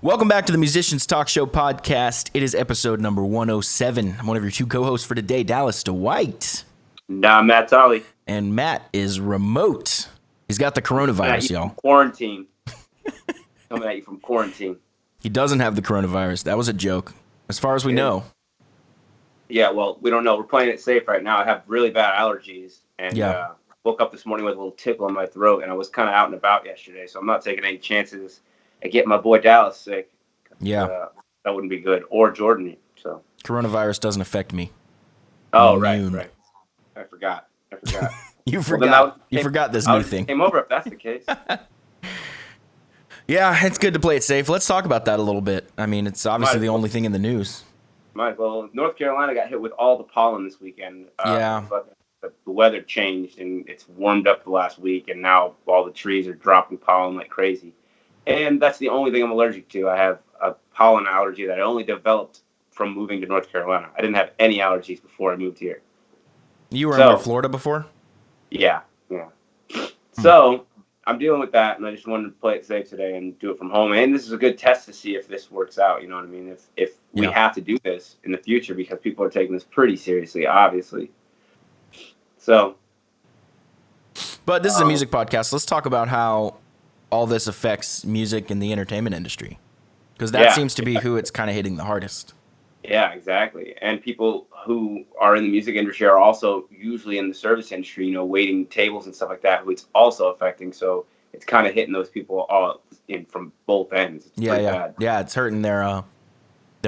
Welcome back to the Musicians Talk Show podcast. It is episode number 107. I'm one of your two co-hosts for today, Dallas DeWhite. Nah, Matt Tolley. And Matt is remote. He's got the coronavirus, y'all. Quarantine. Coming at you from quarantine. He doesn't have the coronavirus. That was a joke, as far as we know. Yeah, well, we don't know. We're playing it safe right now. I have really bad allergies, and woke up this morning with a little tickle in my throat, and I was kind of out and about yesterday, so I'm not taking any chances at getting my boy Dallas sick. Yeah. That wouldn't be good. Or Jordan. So coronavirus doesn't affect me. Oh, right. I forgot. You forgot. You forgot this new thing. Came over if that's the case. Yeah, it's good to play it safe. Let's talk about that a little bit. I mean, it's obviously the only thing in the news. Might as well. North Carolina got hit with all the pollen this weekend. But the weather changed, and it's warmed up the last week, and now all the trees are dropping pollen like crazy. And that's the only thing I'm allergic to. I have a pollen allergy that I only developed from moving to North Carolina. I didn't have any allergies before I moved here. You were in Florida before? Yeah. So I'm dealing with that, and I just wanted to play it safe today and do it from home. And this is a good test to see if this works out. You know what I mean? If we have to do this in the future, because people are taking this pretty seriously, obviously. So. But this is a music podcast. Let's talk about how all this affects music and the entertainment industry, because that seems to be who it's kind of hitting the hardest. Yeah, exactly. And people who are in the music industry are also usually in the service industry, waiting tables and stuff like that, who it's also affecting. So it's kind of hitting those people all in from both ends. It's bad. Yeah, it's hurting their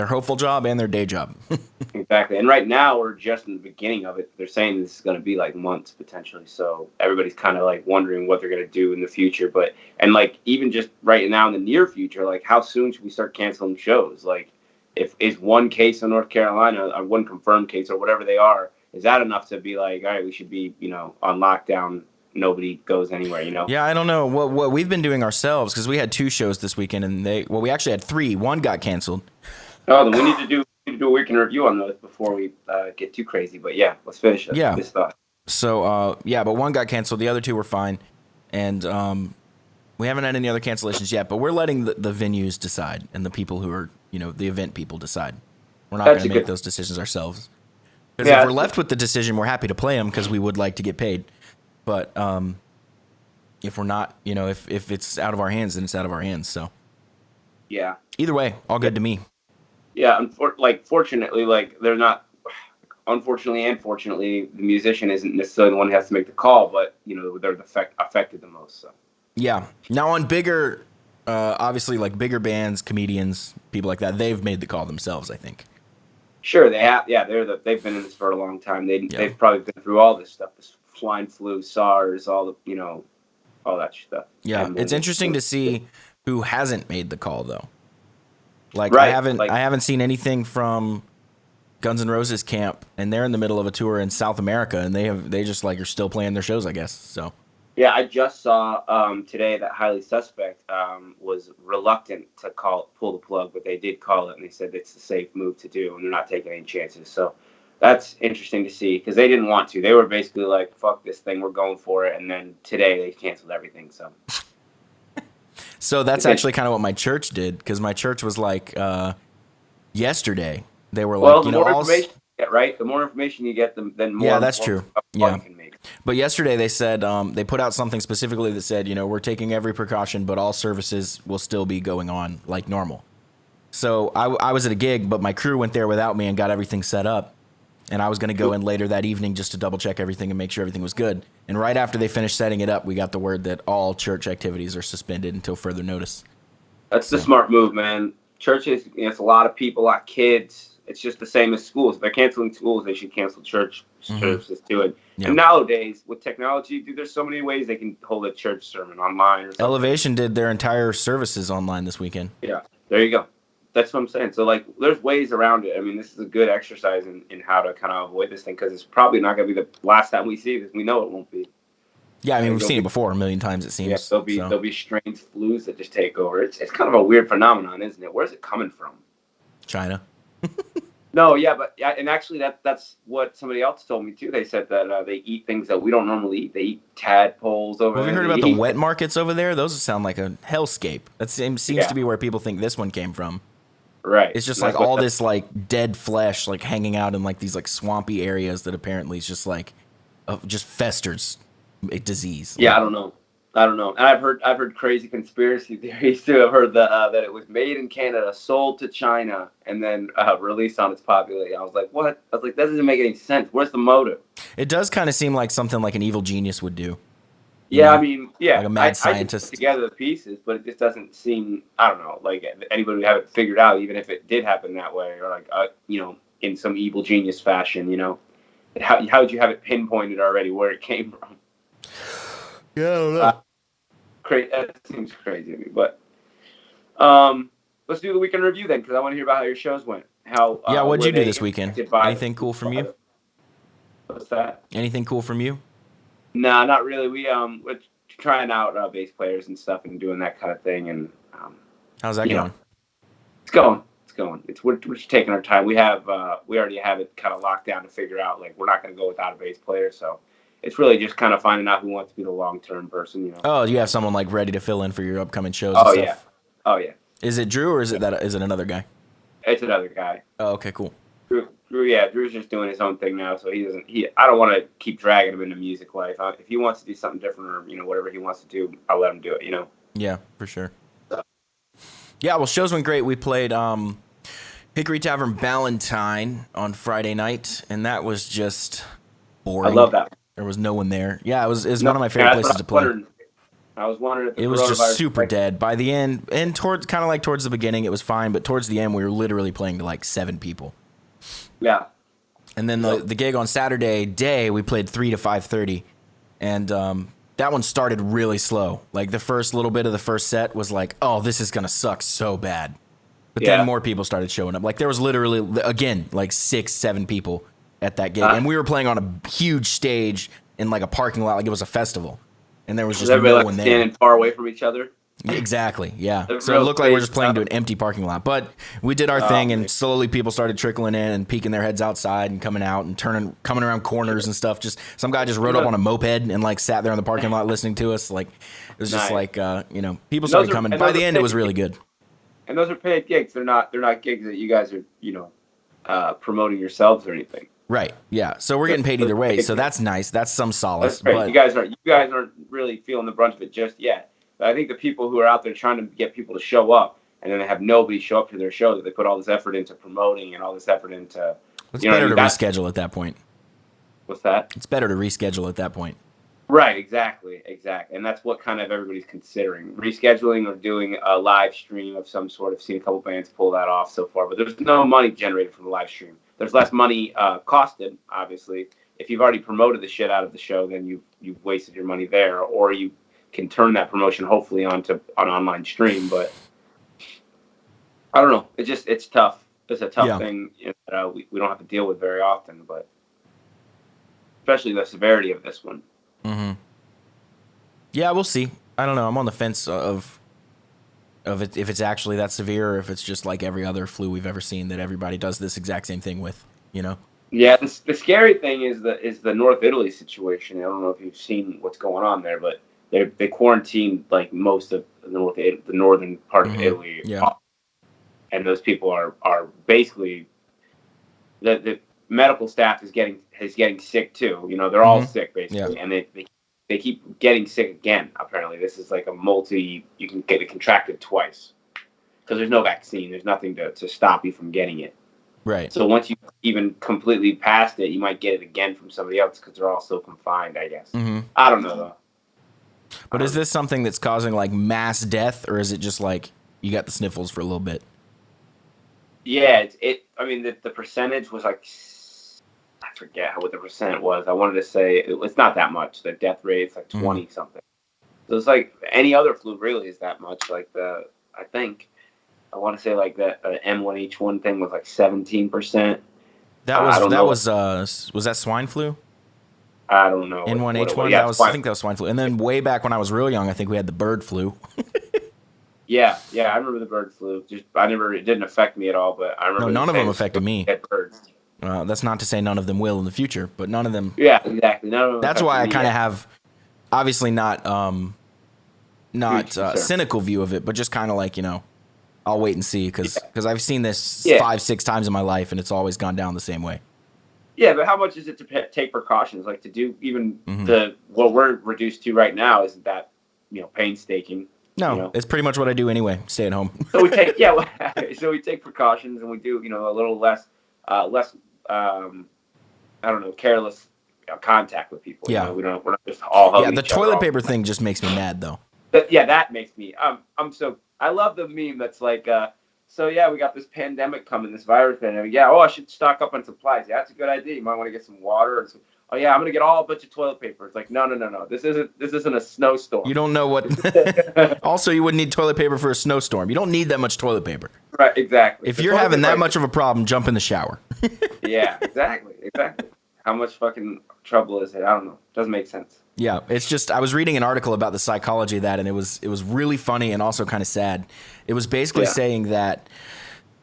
hopeful job and their day job. Exactly. And right now we're just in the beginning of it. They're saying this is going to be like months potentially. So everybody's kind of like wondering what they're going to do in the future. And like even just right now in the near future, like how soon should we start canceling shows? Like, if is one case in North Carolina, or one confirmed case or whatever they are, is that enough to be like, all right, we should be, on lockdown. Nobody goes anywhere, Yeah, I don't know what we've been doing ourselves, because we had 2 shows this weekend, and we actually had 3. One got canceled. Oh, then we need to do a weekend review on those before we get too crazy. But yeah, let's finish this thought. So but one got canceled. The other 2 were fine, and we haven't had any other cancellations yet. But we're letting the venues decide, and the people who are the event people decide. We're not going to make those decisions ourselves. Because if we're left with the decision, we're happy to play them because we would like to get paid. But if we're not, if it's out of our hands, then it's out of our hands. So yeah. Either way, all good to me. Yeah, fortunately, they're not. Unfortunately and fortunately, the musician isn't necessarily the one who has to make the call, but they're affected the most. So yeah. Now on bigger. Obviously, like bigger bands, comedians, people like that, they've made the call themselves, I think. Sure, they have. Yeah, they've been in this for a long time. They've probably been through all this stuff, this swine flu, SARS, all that stuff. Yeah, it's interesting to see who hasn't made the call though. Like I haven't seen anything from Guns N' Roses camp, and they're in the middle of a tour in South America, and they just are still playing their shows, I guess. So. Yeah, I just saw today that Highly Suspect was reluctant to pull the plug, but they did call it, and they said it's a safe move to do, and they're not taking any chances. So that's interesting to see, because they didn't want to. They were basically like, fuck this thing, we're going for it, and then today they canceled everything. So that's actually kind of what my church did, because my church was like, yesterday, they were like, the more information you get, right? The more information you get, then more. Yeah, that's true. Yeah. You can make. But yesterday they said, they put out something specifically that said, we're taking every precaution, but all services will still be going on like normal. So I was at a gig, but my crew went there without me and got everything set up. And I was going to go in later that evening just to double check everything and make sure everything was good. And right after they finished setting it up, we got the word that all church activities are suspended until further notice. That's the smart move, man. Churches, it's a lot of people, a lot of kids. It's just the same as schools. If they're canceling schools, they should cancel church services too. And nowadays, with technology, there's so many ways they can hold a church sermon online. Or something. Elevation did their entire services online this weekend. Yeah, there you go. That's what I'm saying. So, there's ways around it. I mean, this is a good exercise in how to kind of avoid this thing, because it's probably not going to be the last time we see this. We know it won't be. Yeah, I mean, we've seen it before a million times, it seems. Yeah, there'll be strange flus that just take over. It's kind of a weird phenomenon, isn't it? Where's it coming from? China. No, yeah, but yeah, and actually that's what somebody else told me too. They said that they eat things that we don't normally eat. They eat tadpoles over Well, have you there. heard They about the eat, wet markets over there? Those sound like a hellscape. That seems to yeah, be where people think this one came from. right. It's just And like that's what all this like dead flesh like hanging out in like these like swampy areas that apparently is just like just festers a disease. yeah, Like, I don't know. And I've heard crazy conspiracy theories too. I've heard that it was made in Canada, sold to China, and then released on its population. I was like, what? I was like, that doesn't make any sense. Where's the motive? it does kind of seem like something like an evil genius would do, you Yeah, I know, mean, like yeah, a mad I can put scientist. together the pieces, but it just doesn't seem. I don't know, like anybody would have it figured out, even if it did happen that way, or like in some evil genius fashion. How would you have it pinpointed already where it came from? Yeah, I don't know. That seems crazy to me, but let's do the weekend review then, because I want to hear about how your shows went. How Yeah, what'd were you do they this weekend? impacted by Anything cool from you? What's that? Anything cool from you? Nah, not really. We're trying out bass players and stuff and doing that kind of thing, and How's that going? it's going. It's going. We're just taking our time. We already have it kind of locked down to figure out. Like we're not going to go without a bass player, so it's really just kind of finding out who wants to be the long term person. Oh, you have someone like ready to fill in for your upcoming shows Oh and yeah. stuff. Oh yeah. Is it Drew or is it another guy? It's another guy. Oh, okay, cool. Drew's just doing his own thing now, so I don't want to keep dragging him into music life. If he wants to do something different or whatever he wants to do, I'll let him do it. Yeah, for sure. Yeah, well, shows went great. We played Hickory Tavern Ballantine on Friday night, and that was just boring. I love that. There was no one there. Yeah, it was one of my favorite places to play. I was wondering if it was just super dead. By the end, and towards the beginning, it was fine, but towards the end, we were literally playing to like 7 people. Yeah. And then the gig on Saturday day, we played 3 to 5:30, and that one started really slow. Like the first little bit of the first set was like, oh, this is gonna suck so bad. But then more people started showing up. Like there was literally again like 6, 7 people at that gig, and we were playing on a huge stage in like a parking lot, like it was a festival, and there was just no one there. Standing far away from each other. Exactly, yeah. So it looked like we're just playing to an empty parking lot. But we did our thing, and slowly people started trickling in and peeking their heads outside and coming out and coming around corners and stuff. Just some guy just rode up on a moped and like sat there in the parking lot listening to us. Like it was just like people started coming. By the end, it was really good. And those are paid gigs. They're not gigs that you guys are promoting yourselves or anything. Right. Yeah. So we're getting paid either way. So that's nice. That's some solace. But you guys aren't really feeling the brunt of it just yet. But I think the people who are out there trying to get people to show up, and then they have nobody show up to their show, that they put all this effort into promoting and all this effort into. It's better to reschedule at that point. What's that? It's better to reschedule at that point. Right. Exactly. And that's what kind of everybody's considering: rescheduling or doing a live stream of some sort. I've seen a couple bands pull that off so far, but there's no money generated from the live stream. There's less money costed, obviously. If you've already promoted the shit out of the show, then you've wasted your money there, or you can turn that promotion hopefully onto an online stream. But I don't know. It's tough. It's a tough thing that we don't have to deal with very often, but especially the severity of this one. Mm-hmm. Yeah, we'll see. I don't know. I'm on the fence of it, if it's actually that severe, or if it's just like every other flu we've ever seen that everybody does this exact same thing with. Yeah, the scary thing is the North Italy situation. I don't know if you've seen what's going on there, but they quarantined like most of the northern part of Italy. Yeah. And those people are basically the medical staff is getting sick too. They're all sick basically, and they keep getting sick again. Apparently, this is like you can get it contracted twice because there's no vaccine. There's nothing to stop you from getting it. Right. So once you even completely passed it, you might get it again from somebody else because they're all so confined, I guess. Mm-hmm. I don't know though. But is this something that's causing like mass death, or is it just like you got the sniffles for a little bit? Yeah, I mean, the percentage was like, I forget what the percent was. I wanted to say it's not that much. The death rate is like 20 something. So it's like any other flu really is that much. Like I think I want to say like that M1H1 thing was like 17%. Was that swine flu? I don't know. N1H1. I think that was swine flu. And then way back when I was real young, I think we had the bird flu. Yeah, I remember the bird flu. It didn't affect me at all, but I remember. No, none of them affected me. Birds. That's not to say none of them will in the future, but none of them. Yeah, exactly. None of them. That's why I kind of have, obviously not cynical view of it, but just kind of like, I'll wait and see because I've seen this 5-6 times in my life and it's always gone down the same way. Yeah, but how much is it to take precautions? Like to do even what we're reduced to right now isn't that painstaking. No, it's pretty much what I do anyway. Stay at home. So we take so we take precautions and we do a little less careless contact with people. Yeah, we're not just all hugging the toilet paper thing just makes me mad though. That makes me. I love the meme that's like, we got this pandemic coming, this virus pandemic. Yeah, I should stock up on supplies. Yeah, that's a good idea. You might want to get some water. I'm gonna get a bunch of toilet paper. It's like, no. This isn't a snowstorm. You don't know what. Also, you wouldn't need toilet paper for a snowstorm. You don't need that much toilet paper. Right, exactly. If you're having that much of a problem, jump in the shower. Yeah, exactly. How much fucking trouble is it? I don't know. Doesn't make sense. Yeah, it's just I was reading an article about the psychology of that, and it was really funny and also kind of sad. It was basically saying that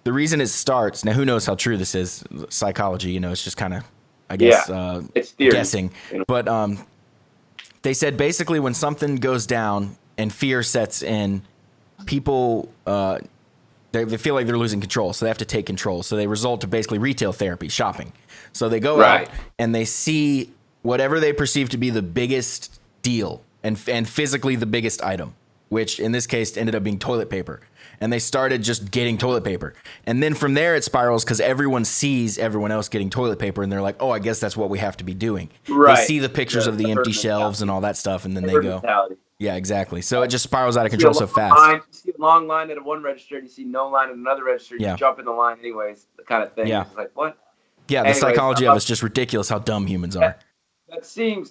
the reason it starts now, who knows how true this is? Psychology, it's just kind of, I guess, it's theory. Guessing. But they said basically when something goes down and fear sets in, people they feel like they're losing control, so they have to take control. So they resort to basically retail therapy, shopping. So they go out and they see whatever they perceive to be the biggest deal and physically the biggest item, which in this case ended up being toilet paper. And they started just getting toilet paper. And then from there it spirals because everyone sees everyone else getting toilet paper and they're like, oh, I guess that's what we have to be doing. Right. They see the pictures of the empty shelves and all that stuff and then they go. Mentality. Yeah, exactly. So it just spirals out of control so fast. You see a long line at one register, you see no line at another register, you jump in the line anyways, the kind of thing. Yeah. It's like, what? Yeah, the psychology of it's just ridiculous how dumb humans are. That seems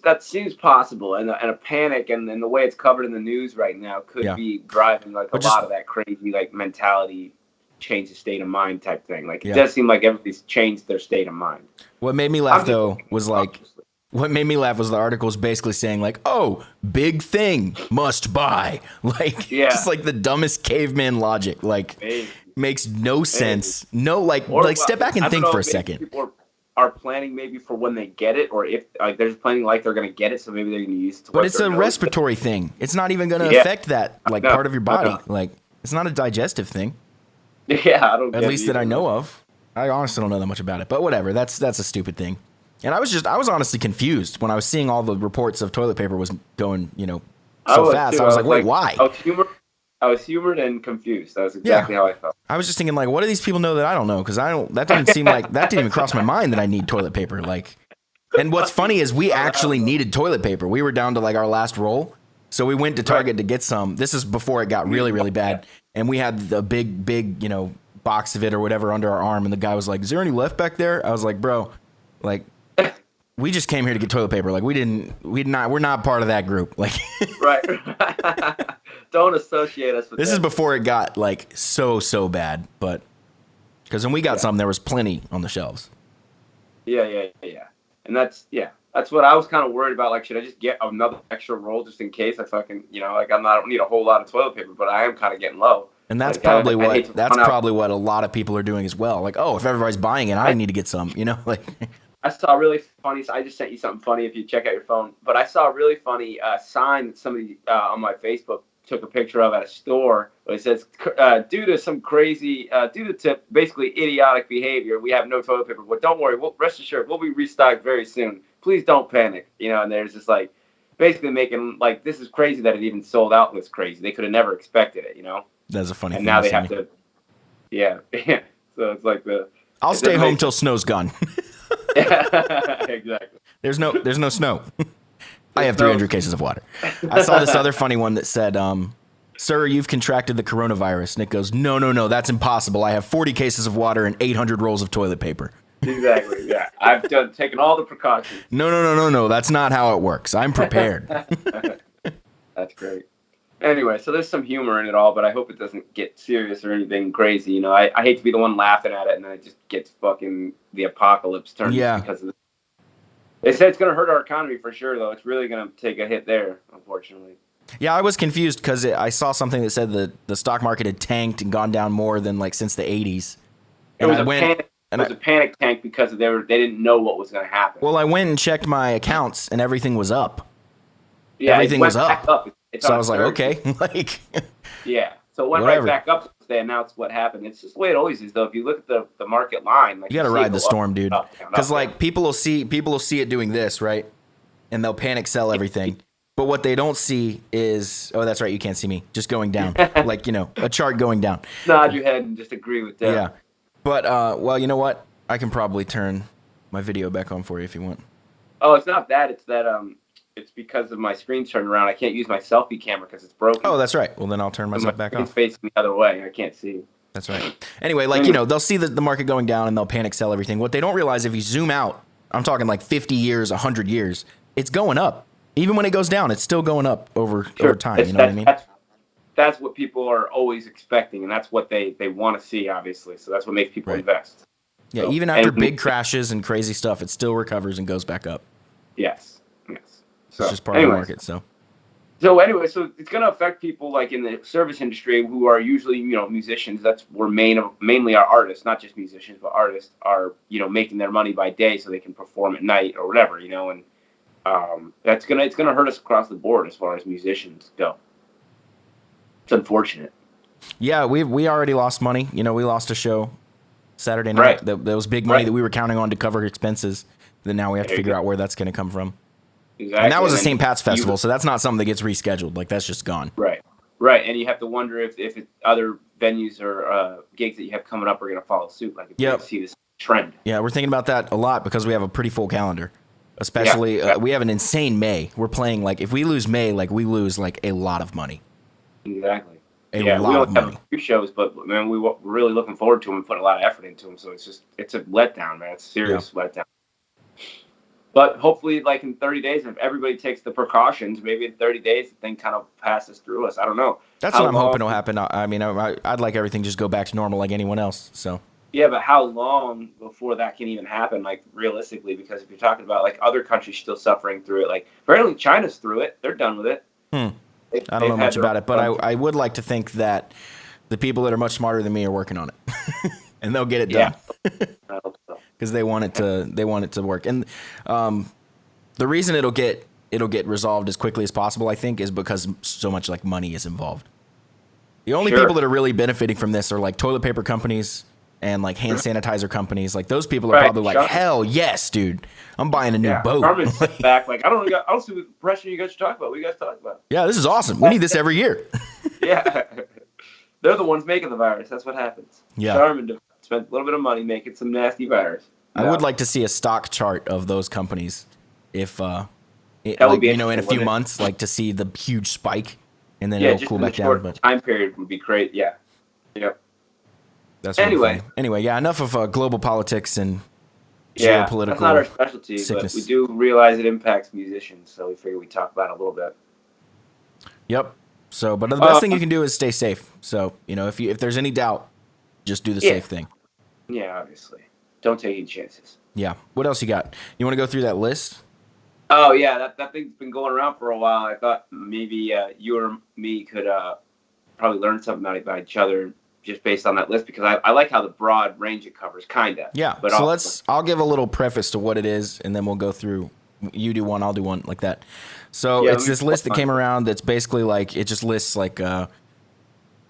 possible, and a panic and the way it's covered in the news right now could be driving like a lot of that crazy like mentality, change the state of mind type thing. Like it does seem like everybody's changed their state of mind. What made me laugh was the articles basically saying like, "Oh, big thing, must buy." Like just like the dumbest caveman logic. Like makes no sense. No, like step back and think for a second. Are planning maybe for when they get it, or if like they're planning like they're going to get it, so maybe they're going to use it. But it's a respiratory thing. It's not even going to affect that part of your body. Like it's not a digestive thing. Yeah, I don't. At least that I know of. I honestly don't know that much about it. But whatever. That's a stupid thing. And I was honestly confused when I was seeing all the reports of toilet paper was going so fast. I was like, wait, why? I was humored and confused. That was exactly how I felt. I was just thinking, like, what do these people know that I don't know? Because that didn't seem like that didn't even cross my mind that I need toilet paper. Like, and what's funny is we actually needed toilet paper. We were down to like our last roll, so we went to Target to get some. This is before it got really, really bad, and we had the big, box of it or whatever under our arm. And the guy was like, "Is there any left back there?" I was like, "Bro, like." We just came here to get toilet paper. Like we're not part of that group. Like, right. Don't associate us with this. Is before it got like so bad, but because when we got some, there was plenty on the shelves. Yeah. And that's what I was kind of worried about. Like, should I just get another extra roll just in case I fucking, I don't need a whole lot of toilet paper, but I am kind of getting low. And that's probably what a lot of people are doing as well. Like, oh, if everybody's buying it, I need to get some, like. I saw a really funny. I just sent you something funny if you check out your phone. But I saw a really funny sign that somebody on my Facebook took a picture of at a store. It says, due to basically idiotic behavior, we have no toilet paper. But don't worry, rest assured, we'll be restocked very soon. Please don't panic. And there's just like basically making like this is crazy that it even sold out. Was crazy. They could have never expected it. That's a funny. And now they have to. Yeah. So it's like I'll stay home till snow's gone. Exactly. There's no snow. I have 300 cases of water. I saw this other funny one that said, "Sir, you've contracted the coronavirus." Nick goes, No, that's impossible. I have 40 cases of water and 800 rolls of toilet paper. Exactly. Yeah, I've taken all the precautions. No. That's not how it works. I'm prepared. That's great. Anyway, so there's some humor in it all, but I hope it doesn't get serious or anything crazy. I hate to be the one laughing at it, and then it just gets fucking the apocalypse turned. Yeah. Because of they say it's going to hurt our economy for sure, though. It's really going to take a hit there, unfortunately. Yeah, I was confused because I saw something that said the stock market had tanked and gone down more than like since the 80s. It was a panic tank because they didn't know what was going to happen. Well, I went and checked my accounts and everything was up. Yeah, everything was up. It's so I was like, okay, like. Yeah, so it went right back up. They announced what happened. It's just the way it always is, though. If you look at the market line, like you got to ride the storm, dude. Because like people will see it doing this, right, and they'll panic sell everything. But what they don't see is, oh, that's right, you can't see me, just going down, like a chart going down. Nod your head and just agree with that. Yeah, but well, you know what? I can probably turn my video back on for you if you want. Oh, it's not that. It's that it's because of my screen turned around. I can't use my selfie camera because it's broken. Oh, that's right. Well, then I'll turn myself back off. It's facing the other way. I can't see. That's right. Anyway, like, they'll see the market going down and they'll panic sell everything. What they don't realize, if you zoom out, I'm talking like 50 years, 100 years, it's going up. Even when it goes down, it's still going up over time. You know what I mean? That's what people are always expecting, and that's what they want to see, obviously. So that's what makes people invest. Yeah, so, even after big crashes and crazy stuff, it still recovers and goes back up. Yes. So, it's just part of the market. So anyway, so it's going to affect people like in the service industry who are usually, musicians. That's where mainly our artists, not just musicians, but artists are, making their money by day so they can perform at night or whatever, and it's gonna hurt us across the board as far as musicians go. It's unfortunate. Yeah, we already lost money. We lost a show Saturday night. Right. That was big money that we were counting on to cover expenses. Then now we have to figure out where that's going to come from. Exactly. And that was a St. Pat's festival, so that's not something that gets rescheduled. Like, that's just gone. Right. And you have to wonder if other venues or gigs that you have coming up are going to follow suit. Like, if you see this trend. Yeah, we're thinking about that a lot because we have a pretty full calendar. Especially, we have an insane May. We're playing, like, if we lose May, like, we lose, like, a lot of money. Exactly. A lot of money. We have a few shows, but, man, we're really looking forward to them and putting a lot of effort into them. So it's a letdown, man. It's a serious letdown. But hopefully, like, in 30 days, if everybody takes the precautions, maybe in 30 days, the thing kind of passes through us. I don't know. That's what I'm hoping will happen. I mean, I'd like everything just go back to normal like anyone else, so. Yeah, but how long before that can even happen, like, realistically? Because if you're talking about, like, other countries still suffering through it, like, apparently China's through it. They're done with it. I don't know much about it, but I would like to think that the people that are much smarter than me are working on it. And they'll get it done. I hope so. Because they want it to work. And the reason it'll get resolved as quickly as possible, I think, is because so much, like, money is involved. The only people that are really benefiting from this are, like, toilet paper companies and, like, hand sanitizer companies. Like, those people are probably like, hell yes, dude, I'm buying a new boat. Charmin's back, like, I don't see what impression you guys should talk about. What you guys talk about? Yeah, this is awesome. We need this every year. Yeah. They're the ones making the virus. That's what happens. Yeah. Charmin spent a little bit of money making some nasty virus. I would like to see a stock chart of those companies if, that would be in a few months, like, to see the huge spike and then it'll cool back down. But time period would be great. Yeah. Yep. That's anyway, yeah, enough of global politics and geopolitical. That's not our specialty, sickness. But we do realize it impacts musicians, so we figure we talk about it a little bit. Yep. So, but the best thing you can do is stay safe. So, if there's any doubt, just do the safe thing. Yeah, obviously. Don't take any chances. Yeah. What else you got? You want to go through that list? Oh, yeah. That thing's been going around for a while. I thought maybe you or me could probably learn something about each other just based on that list, because I like how the broad range it covers, kind of. Yeah. But so I'll give a little preface to what it is, and then we'll go through. You do one, I'll do one, like that. So it's this list that came around that's basically like, it just lists like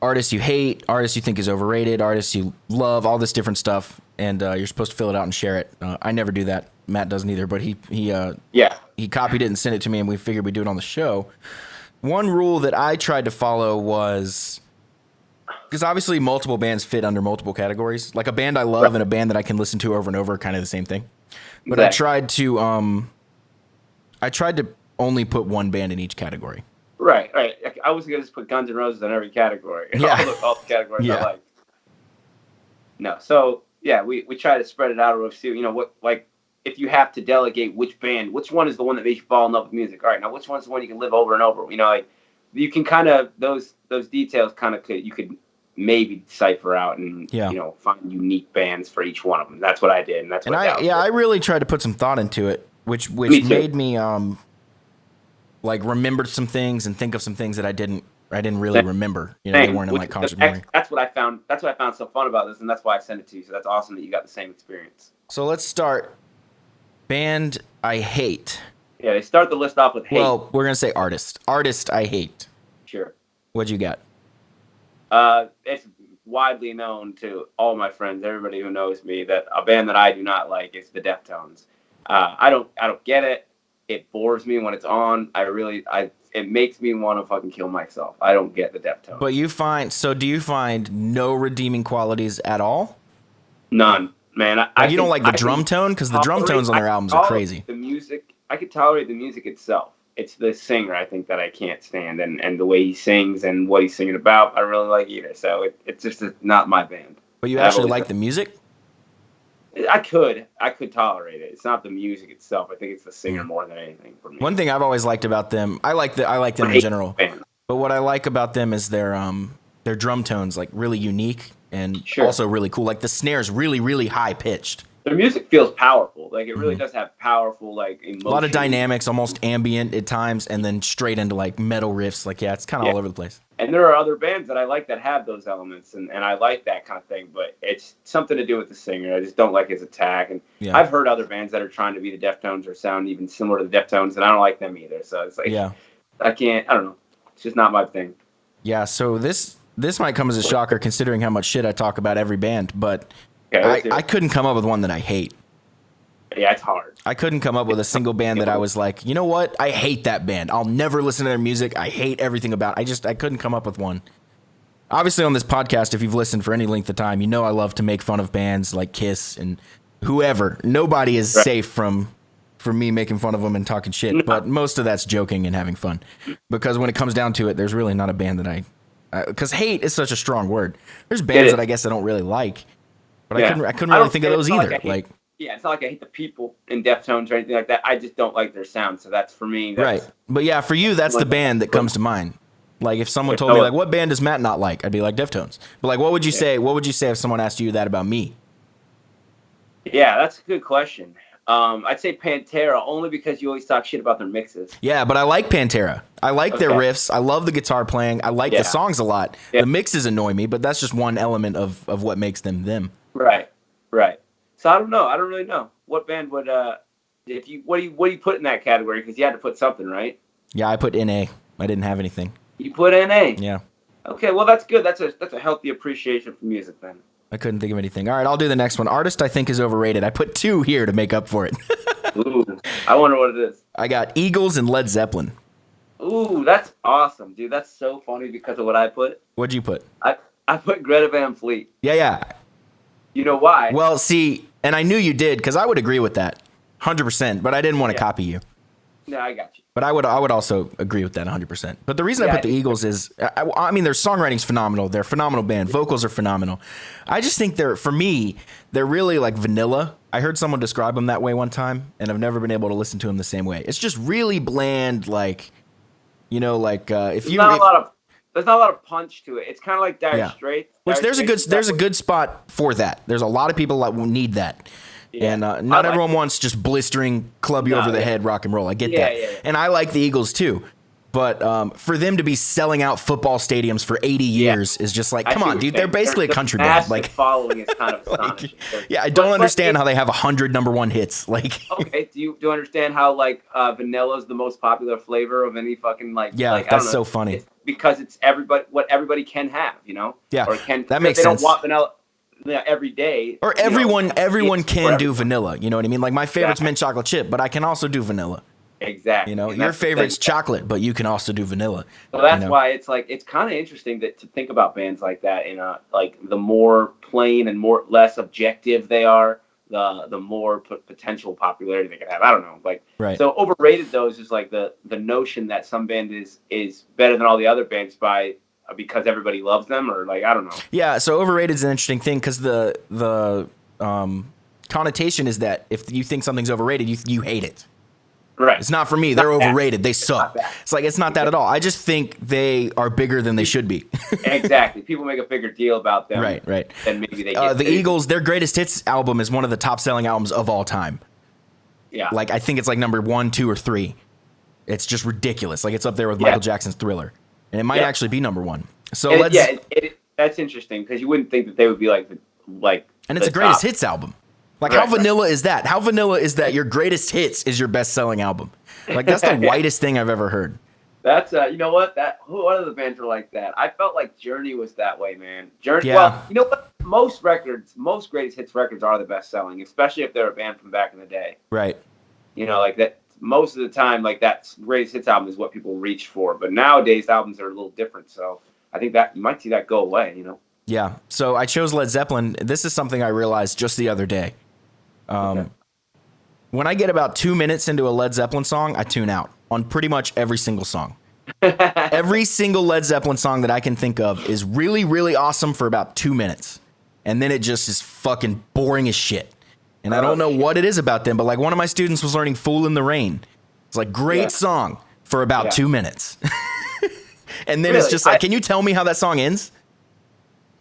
artists you hate, artists you think is overrated, artists you love, all this different stuff. And you're supposed to fill it out and share it. I never do that. Matt doesn't either, but he copied it and sent it to me, and we figured we'd do it on the show. One rule that I tried to follow was, because obviously multiple bands fit under multiple categories. Like a band I love and a band that I can listen to over and over, kind of the same thing. But I tried to only put one band in each category. Right. I was going to just put Guns N' Roses in every category. All the categories I like. No, so yeah, we try to spread it out, or see, what, like, if you have to delegate which one is the one that makes you fall in love with music. All right, now which one's the one you can live over and over? Like, you can kind of, those details you could maybe decipher out and find unique bands for each one of them. That's what I did, and that's what. I really tried to put some thought into it, which made me like remember some things and think of some things that I didn't really remember. You know, they weren't in like conscious memory. That's what I found. That's what I found so fun about this, and that's why I sent it to you. So that's awesome that you got the same experience. So let's start. Band I hate. Yeah, they start the list off with hate. Well, we're gonna say artist. Artist I hate. Sure. What'd you got? It's widely known to all my friends, everybody who knows me, that a band that I do not like is the Deftones. I don't get it. It bores me when it's on. It makes me want to fucking kill myself. I don't get the Deftones. But do you find no redeeming qualities at all? None, man. You don't like the drum tone? Because the drum tones on their albums are crazy. The music, I could tolerate the music itself. It's the singer, I think, that I can't stand, and the way he sings and what he's singing about, I don't really like either. So it's just not my band. But you actually like the music? I could tolerate it. It's not the music itself. I think it's the singer more than anything for me. One thing I've always liked about them, I like them in general. But what I like about them is their drum tones, like really unique and also really cool. Like the snare's really, really high pitched. Their music feels powerful. Like it really does have powerful, like emotion. A lot of dynamics, almost ambient at times, and then straight into like metal riffs. Like it's kind of all over the place. And there are other bands that I like that have those elements, and I like that kind of thing. But it's something to do with the singer. I just don't like his attack. And I've heard other bands that are trying to be the Deftones or sound even similar to the Deftones, and I don't like them either. So it's like, I don't know. It's just not my thing. Yeah. So this might come as a shocker considering how much shit I talk about every band, but. I couldn't come up with one that I hate. Yeah, it's hard. I couldn't come up with a single band that I was like, you know what? I hate that band. I'll never listen to their music. I hate everything about it. I couldn't come up with one. Obviously, on this podcast, if you've listened for any length of time, you know I love to make fun of bands like Kiss and whoever. Nobody is safe from me making fun of them and talking shit, but most of that's joking and having fun. Because when it comes down to it, there's really not a band that because hate is such a strong word. There's bands that I guess I don't really like. But I couldn't really think of those either. It's not like I hate the people in Deftones or anything like that. I just don't like their sound. So that's for me. Right. But yeah, for you, that's the band that comes to mind. Like if someone told me like, what band does Matt not like? I'd be like Deftones. But like, what would you say? What would you say if someone asked you that about me? Yeah, that's a good question. I'd say Pantera only because you always talk shit about their mixes. Yeah, but I like Pantera. I like their riffs. I love the guitar playing. I like the songs a lot. Yeah. The mixes annoy me, but that's just one element of what makes them them. Right. So I don't know. I don't really know what band would what do you put in that category? Because you had to put something, right? Yeah, I put NA. I didn't have anything. You put NA. Yeah. Okay, well that's good. That's a healthy appreciation for music then. I couldn't think of anything. All right, I'll do the next one. Artist I think is overrated. I put 2 here to make up for it. Ooh, I wonder what it is. I got Eagles and Led Zeppelin. Ooh, that's awesome, dude. That's so funny because of what I put. What'd you put? I put Greta Van Fleet. Yeah. You know why? Well, see, and I knew you did because I would agree with that 100%, but I didn't want to copy you. No, I got you. But I would also agree with that 100%. But the reason I put the Eagles is, I mean, their songwriting's phenomenal. They're a phenomenal band. Vocals are phenomenal. I just think they're really like vanilla. I heard someone describe them that way one time, and I've never been able to listen to them the same way. It's just really bland, like, you know, like if you... There's not a lot of punch to it. It's kind of like Dire Straits. Which there's a good spot for that. There's a lot of people that will need that. Yeah. And not everyone wants just blistering, club you over the head rock and roll. I get that. Yeah. And I like the Eagles too. But for them to be selling out football stadiums for 80 years is just like, come on, dude. They're basically a country band. Like following is kind of astonishing. I don't understand how they have 100 number 1 hits. Like, okay, do you understand how like vanilla is the most popular flavor of any fucking like? Yeah, like, that's so funny. Because it's what everybody can have, you know. Yeah, or that makes sense. They don't want vanilla. Every day, or everyone can do vanilla. You know what I mean? Like my favorite's mint chocolate chip, but I can also do vanilla. Exactly. You know, your favorite's chocolate, but you can also do vanilla. So that's why it's like it's kind of interesting to think about bands like that. In like the more plain and less objective they are, the more potential popularity they can have. I don't know, like So overrated though is just like the notion that some band is better than all the other bands because everybody loves them, or like I don't know. Yeah, so overrated is an interesting thing because the connotation is that if you think something's overrated, you hate it. Right. It's not for me. They're overrated. They suck. It's like it's not that at all. I just think they are bigger than they should be. Exactly. People make a bigger deal about them. Right. And maybe they get the Eagles. Their greatest hits album is one of the top selling albums of all time. Yeah. Like I think it's like number 1, 2, or 3. It's just ridiculous. Like it's up there with Michael Jackson's Thriller, and it might actually be number one. So that's interesting because you wouldn't think that they would be like. And it's a greatest hits album. Like how vanilla is that? How vanilla is that? Your greatest hits is your best selling album. Like that's the whitest thing I've ever heard. That's you know what? What other bands are like that? I felt like Journey was that way, man. Journey. Yeah. Well, you know what? Most greatest hits records are the best selling, especially if they're a band from back in the day. Right. You know, like that. Most of the time, like that greatest hits album is what people reach for. But nowadays, albums are a little different. So I think that you might see that go away. You know. Yeah. So I chose Led Zeppelin. This is something I realized just the other day. When I get about 2 minutes into a Led Zeppelin song, I tune out on pretty much every single song. Every single Led Zeppelin song that I can think of is really, really awesome for about 2 minutes. And then it just is fucking boring as shit. And I don't know what it is about them, but like one of my students was learning Fool in the Rain. It's like great song for about 2 minutes. And then it's just like, can you tell me how that song ends?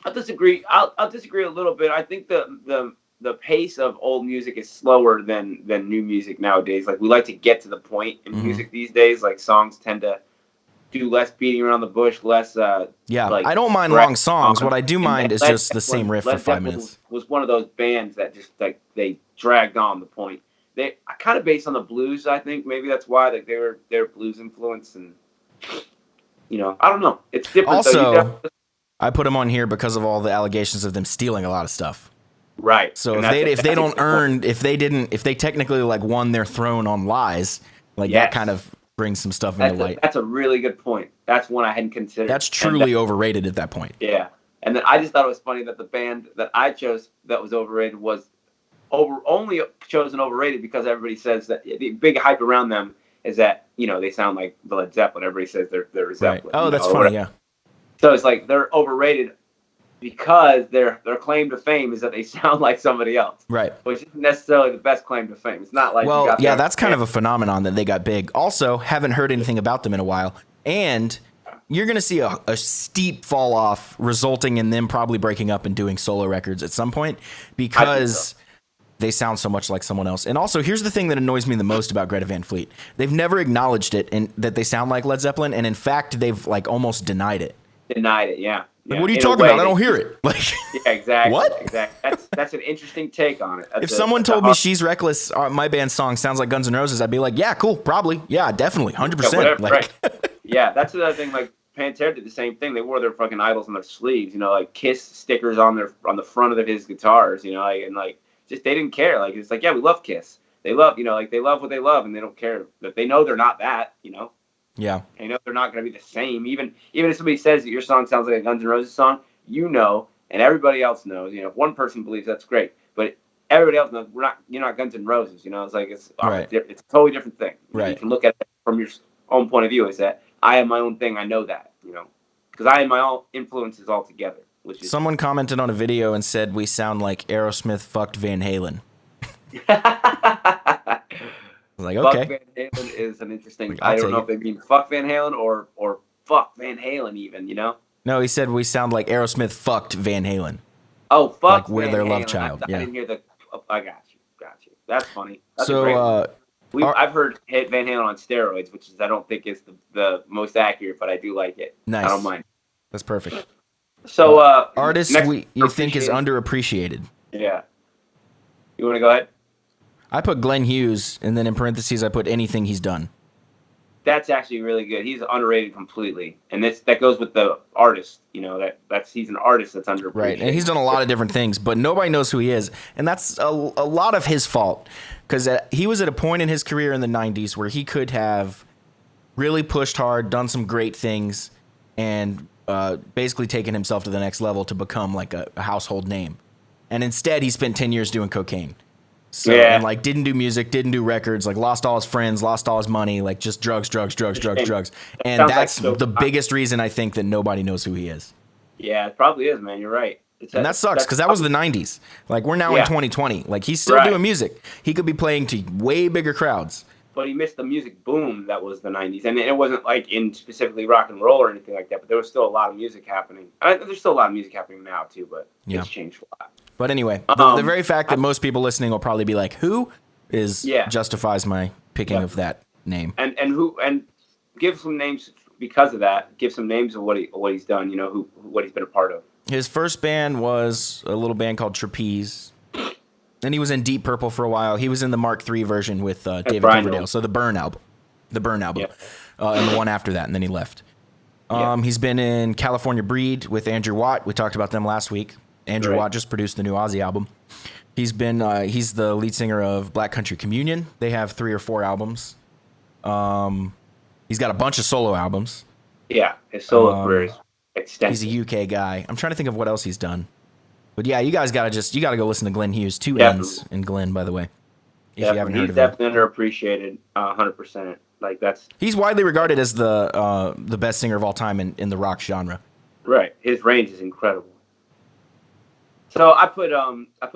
I'll disagree. I'll disagree a little bit. I think the pace of old music is slower than new music nowadays. Like we like to get to the point in music these days. Like songs tend to do less beating around the bush, less. Like, I don't mind long songs. What I do mind is just the same riff for 5 minutes. Was one of those bands that just like they dragged on the point. They kind of based on the blues. I think maybe that's why like they're blues influence, and you know I don't know. It's different. Also, I put them on here because of all the allegations of them stealing a lot of stuff. Right. So if they technically like won their throne on lies, like that kind of brings some stuff into light. That's a really good point. That's one I hadn't considered. That's truly overrated at that point. Yeah. And then I just thought it was funny that the band that I chose that was overrated was only chosen overrated because everybody says that the big hype around them is that, you know, they sound like the Led Zeppelin. Everybody says they're Zeppelin. Right. Oh, that's funny, yeah. So it's like they're overrated because their claim to fame is that they sound like somebody else. Right. Which isn't necessarily the best claim to fame. It's not like that's kind of a phenomenon that they got big. Also, haven't heard anything about them in a while. And you're going to see a steep fall off resulting in them probably breaking up and doing solo records at some point because they sound so much like someone else. And also, here's the thing that annoys me the most about Greta Van Fleet. They've never acknowledged it and that they sound like Led Zeppelin. And in fact, they've like almost denied it. Denied it, yeah. Like, what are you talking about? I don't hear it. Like, yeah, exactly. What? Exactly. That's an interesting take on it. If someone told me She's Reckless, my band's song sounds like Guns N' Roses, I'd be like, yeah, cool, probably. Yeah, definitely, 100%. Yeah, right. Yeah, that's another thing. Like, Pantera did the same thing. They wore their fucking idols on their sleeves, you know, like Kiss stickers on the front of his guitars, you know, like just they didn't care. Like, it's like, yeah, we love Kiss. They love, you know, like they love what they love and they don't care that they know they're not that, you know. Yeah. And you know they're not going to be the same. Even if somebody says that your song sounds like a Guns N' Roses song, you know, and everybody else knows. You know, if one person believes that's great, but everybody else knows you're not Guns N' Roses. You know, it's like it's a totally different thing. Right. You can look at it from your own point of view. Is that I have my own thing. I know that. You know, because I have my own influences altogether. Which is someone commented on a video and said we sound like Aerosmith fucked Van Halen. Like, okay. Fuck Van Halen is an interesting. Like, I don't know if they mean fuck Van Halen or fuck Van Halen even. You know. No, he said we sound like Aerosmith fucked Van Halen. Oh, fuck! Like we're their love child. I didn't hear the. I got you. That's funny. That's so, I've heard Hit Van Halen on steroids, which is I don't think is the most accurate, but I do like it. Nice. I don't mind. That's perfect. So, artists you think is underappreciated? Yeah. You want to go ahead? I put Glenn Hughes, and then in parentheses I put anything he's done. That's actually really good. He's underrated completely, and that goes with the artist. You know he's an artist that's underappreciated. Right, and he's done a lot of different things, but nobody knows who he is, and that's a lot of his fault because he was at a point in his career in the '90s where he could have really pushed hard, done some great things, and basically taken himself to the next level to become like a household name, and instead he spent 10 years doing cocaine. So, and like didn't do music, didn't do records, like lost all his friends, lost all his money, like just drugs. And that's the biggest reason I think that nobody knows who he is. Yeah, it probably is, man. You're right. And that sucks because that was the 90s. Like we're now in 2020. Like he's still doing music. He could be playing to way bigger crowds. But he missed the music boom that was the 90s. And it wasn't like in specifically rock and roll or anything like that, but there was still a lot of music happening. There's still a lot of music happening now too, but it's changed a lot. But anyway, the very fact that most people listening will probably be like, who is justifies my picking of that. name. And give some names because of that. Give some names of what he's done. You know, what he's been a part of. His first band was a little band called Trapeze. Then he was in Deep Purple for a while. He was in the Mark III version with David Coverdale. So the Burn album. Yeah. And the one after that, and then he left. He's been in California Breed with Andrew Watt. We talked about them last week. Andrew Watt just produced the new Ozzy album. He's the lead singer of Black Country Communion. They have 3 or 4 albums. He's got a bunch of solo albums. Yeah, his solo career is extensive. He's a UK guy. I'm trying to think of what else he's done. But yeah, you guys gotta go listen to Glenn Hughes. 2 N's in Glenn, by the way. If you haven't heard of him. He's definitely underappreciated, 100%. Like he's widely regarded as the best singer of all time in the rock genre. Right, his range is incredible. So I put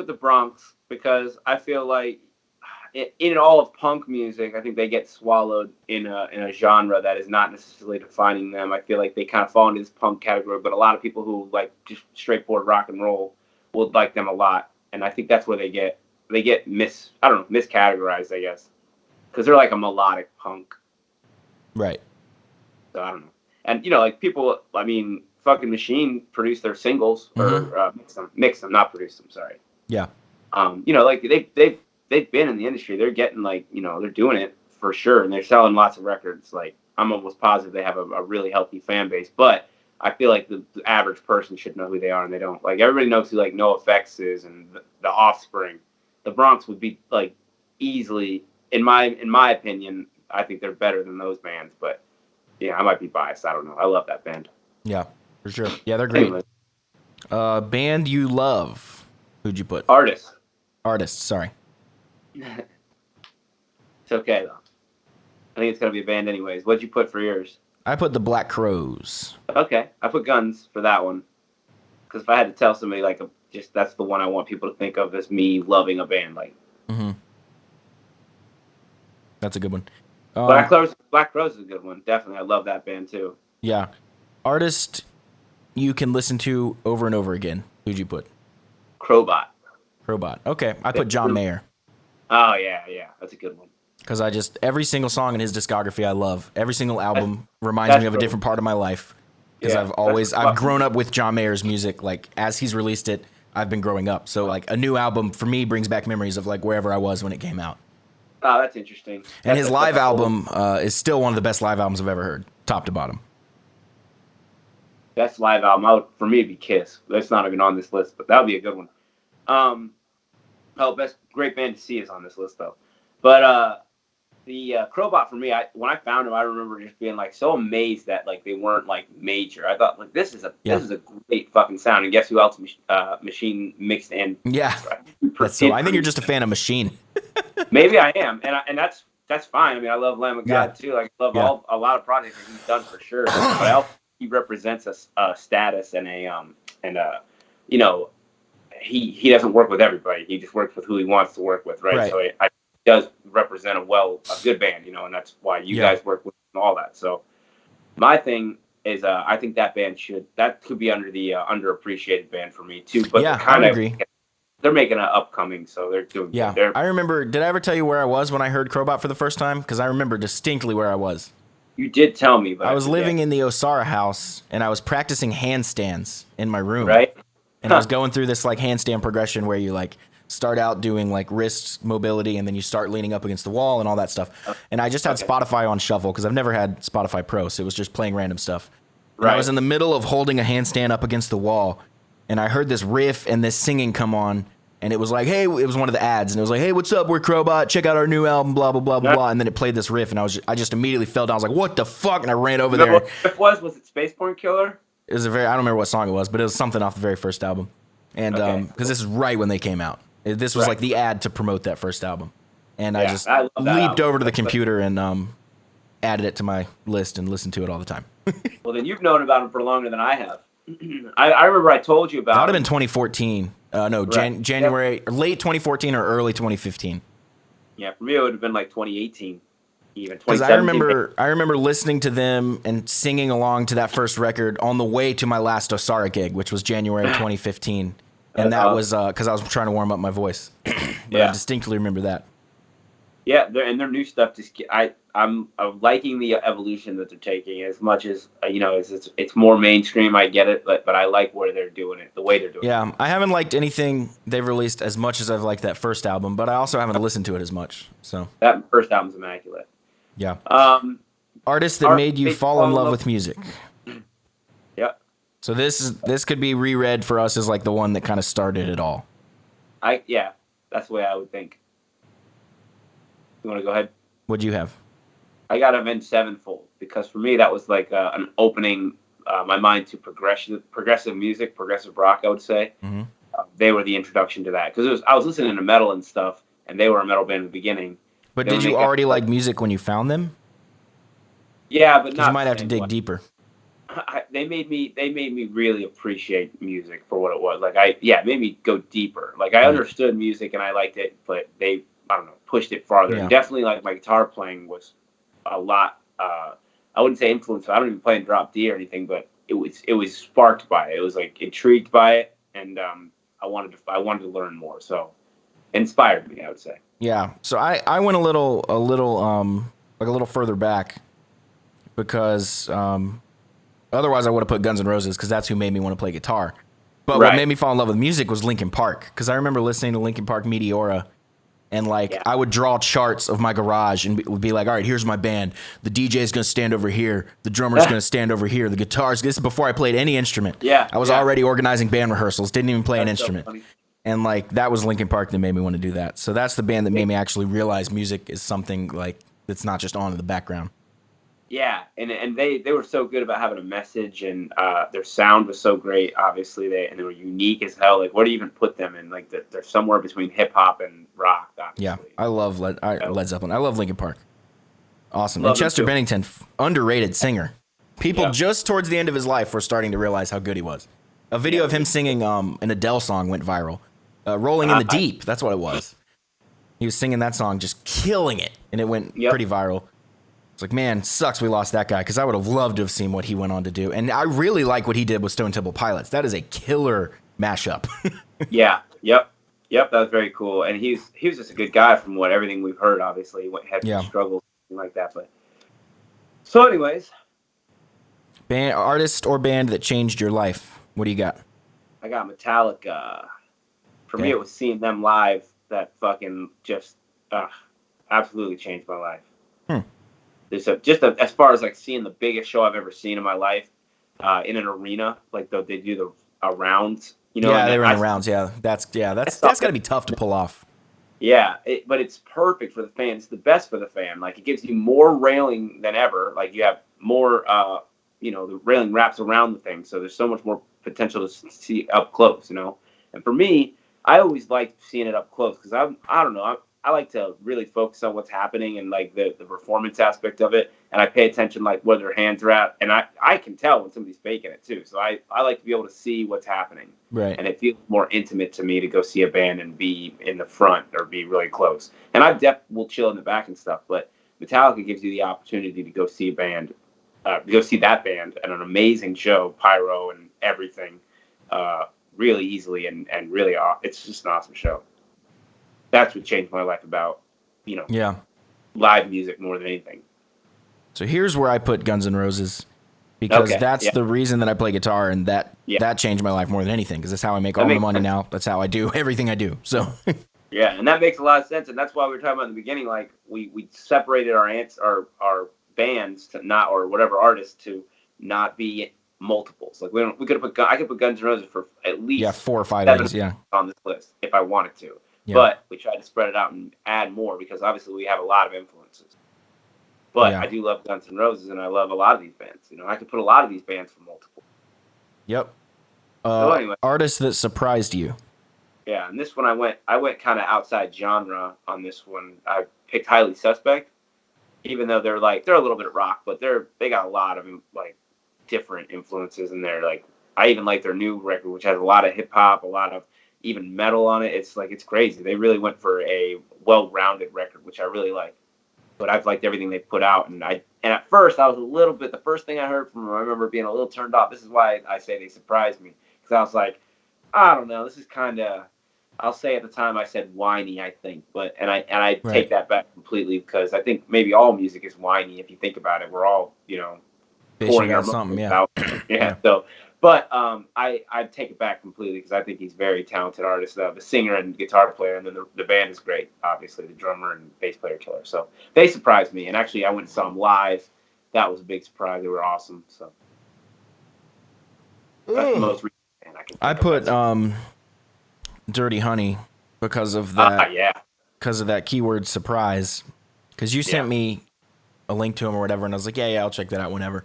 the Bronx because I feel like in all of punk music, I think they get swallowed in a genre that is not necessarily defining them. I feel like they kind of fall into this punk category, but a lot of people who like just straightforward rock and roll will like them a lot, and I think that's where they get miscategorized, I guess, because they're like a melodic punk. Right. So I don't know, and like people, I mean, fucking Machine produced their singles or mix them, not produce them. Sorry. Yeah. Like they've been in the industry. They're getting they're doing it for sure, and they're selling lots of records. Like I'm almost positive they have a really healthy fan base, but I feel like the average person should know who they are, and they don't. Like everybody knows who like NoFX is and the Offspring. The Bronx would be like easily, in my opinion, I think they're better than those bands. But yeah, I might be biased. I don't know. I love that band. Yeah, for sure. Yeah, they're great. Anyway. Band you love? Who'd you put? Artists. Sorry. It's okay though. I think it's gonna be a band anyways. What'd you put for yours? I put the Black Crowes. Okay, I put Guns for that one. Because if I had to tell somebody that's the one I want people to think of as me loving a band like. Mm-hmm. That's a good one. Black Crowes is a good one. Definitely, I love that band too. Yeah, artist you can listen to over and over again. Who'd you put? Crowbot. Okay, I put John Mayer. Oh yeah, that's a good one. Because every single song in his discography I love. Every single album reminds me of a different part of my life. Because I've grown up with John Mayer's music. Like as he's released it, I've been growing up. So like a new album for me brings back memories of like wherever I was when it came out. Oh, that's interesting. And his live album is still one of the best live albums I've ever heard, top to bottom. Best live album for me would be Kiss. That's not even on this list, but that would be a good one. Best great band to see is on this list though. But the Crowbot for me, when I found them, I remember just being like so amazed that like they weren't like major. I thought like this is a great fucking sound. And guess who else Machine mixed in? Yeah, I think you're just a fan of Machine. Maybe I am, and that's fine. I mean, I love Lamb of God too. Like I love a lot of projects that he's done for sure. But he represents a status and he doesn't work with everybody. He just works with who he wants to work with, right? So he does represent a good band, and that's why you guys work with him and all that. So my thing is, I think that band could be under the underappreciated band for me too. But I agree. They're making an upcoming, so they're doing good. Yeah, I remember. Did I ever tell you where I was when I heard Crowbot for the first time? Because I remember distinctly where I was. You did tell me, but I was living in the Osara house, and I was practicing handstands in my room. Right. And I was going through this like handstand progression where you like start out doing like wrist mobility, and then you start leaning up against the wall and all that stuff. And I just had Spotify on shuffle because I've never had Spotify Pro, so it was just playing random stuff. Right. I was in the middle of holding a handstand up against the wall, and I heard this riff and this singing come on, and it was like, hey, it was one of the ads, and it was like, hey, what's up? We're Crowbot. Check out our new album, blah, blah, blah, blah, blah. And then it played this riff, and I just immediately fell down. I was like, what the fuck? And I ran over there. What was it Space Point Killer? It was I don't remember what song it was, but it was something off the very first album. And because this is right when they came out. This was like the ad to promote that first album. And I just leaped over to the computer and added it to my list and listened to it all the time. Well, then you've known about them for longer than I have. I remember I told you about it. That would have been 2014. January, late 2014 or early 2015. Yeah, for me it would have been like 2018, even 2017. Because I remember listening to them and singing along to that first record on the way to my last Osara gig, which was January 2015. And that was because I was trying to warm up my voice. But I distinctly remember that. Yeah, their new stuff I'm liking the evolution that they're taking as much as as it's more mainstream. I get it, but I like where they're doing it, the way they're doing it. Yeah, I haven't liked anything they've released as much as I've liked that first album, but I also haven't listened to it as much. So that first album's immaculate. Yeah. Artists that made you fall in love with music. Yep. So this could be reread for us as like the one that kind of started it all. Yeah, that's the way I would think. You want to go ahead? What'd you have? I got Avenged Sevenfold because for me that was like an opening my mind to progressive music, progressive rock. I would say they were the introduction to that because I was listening to metal and stuff, and they were a metal band in the beginning. But did you already like music when you found them? Yeah, but not. You might have to dig deeper. They made me really appreciate music for what it was. Like it made me go deeper. Like I understood music and I liked it, but they, I don't know, pushed it farther. Yeah. And definitely, like my guitar playing was a lot. I wouldn't say influenced. I don't even play in drop D or anything, but it was sparked by it. It was like intrigued by it, and I wanted to learn more. So inspired me, I would say. Yeah. So I went a little further back because otherwise I would have put Guns N' Roses because that's who made me want to play guitar. But what made me fall in love with music was Linkin Park, because I remember listening to Linkin Park Meteora. And I would draw charts of my garage and would be like, all right, here's my band. The DJ's going to stand over here. The drummer's going to stand over here. The guitar's, this is before I played any instrument. Yeah. I was already organizing band rehearsals. Didn't even play an instrument. So and that was Linkin Park that made me want to do that. So that's the band that made me actually realize music is something that's not just on in the background. Yeah, and they were so good about having a message, and their sound was so great. Obviously, they were unique as hell. Like, where do you even put them in? Like, they're somewhere between hip hop and rock. Obviously. Yeah, I love Led Zeppelin. I love Linkin Park. Awesome. And Chester Bennington, underrated singer. People just towards the end of his life were starting to realize how good he was. A video of him singing an Adele song went viral. Rolling in the Deep, that's what it was. He was singing that song, just killing it, and it went pretty viral. It's like, man, sucks we lost that guy, because I would have loved to have seen what he went on to do. And I really like what he did with Stone Temple Pilots. That is a killer mashup. Yeah. Yep. That was very cool. And he was just a good guy from everything we've heard. Obviously, he had some struggles like that. But so, anyways, artist or band that changed your life. What do you got? I got Metallica. For me, it was seeing them live that fucking just absolutely changed my life. As far as like seeing the biggest show I've ever seen in my life in an arena, like they do the rounds, Yeah, they run rounds. Yeah, that's got to be tough to pull off. Yeah, but it's perfect for the fan. It's the best for the fan. Like, it gives you more railing than ever. Like, you have more, the railing wraps around the thing, so there's so much more potential to see up close. And for me, I always liked seeing it up close because I don't know. I like to really focus on what's happening and like the performance aspect of it, and I pay attention like where their hands are at, and I can tell when somebody's faking it too. So I like to be able to see what's happening, right? And it feels more intimate to me to go see a band and be in the front or be really close. And I will chill in the back and stuff, but Metallica gives you the opportunity to go see that band at an amazing show, pyro and everything, really easily and really it's just an awesome show. That's what changed my life about, live music more than anything. So here's where I put Guns N' Roses, because that's the reason that I play guitar, and that changed my life more than anything, because that's how I make all the money now. That's how I do everything I do. So yeah, and that makes a lot of sense, and that's why we were talking about in the beginning, like we separated our bands to not, or whatever artists to not be multiples. Like I could put Guns N' Roses for at least 4 or 5 days, on this list if I wanted to. Yeah. But we tried to spread it out and add more because obviously we have a lot of influences. But I do love Guns N' Roses, and I love a lot of these bands. I could put a lot of these bands for multiple. Yep. So anyway, artists that surprised you. Yeah, and this one I went kind of outside genre on this one. I picked Highly Suspect, even though they're a little bit of rock, but they got a lot of like different influences in there. Like, I even like their new record, which has a lot of hip hop, a lot of even metal on it. It's crazy. They really went for a well-rounded record, which I really like. But I've liked everything they put out, and at first I was a little bit. The first thing I heard from them, I remember being a little turned off. This is why I say they surprised me, because I was like, I don't know, this is kind of I'll say at the time I said whiny, I think, but I take Right. that back completely because I think maybe all music is whiny if you think about it. We're all, Bitching pouring our about something. emotions Yeah. out. Yeah. Yeah. So, but I take it back completely because I think he's a very talented artist, the singer and guitar player, and then the band is great. Obviously, the drummer and bass player killer. So they surprised me, and actually I went and saw them live. That was a big surprise. They were awesome. So that's the most recent band I can I think of. put Dirty Honey because of Yeah, that keyword surprise. Because you sent me a link to him or whatever, and I was like, yeah, I'll check that out whenever.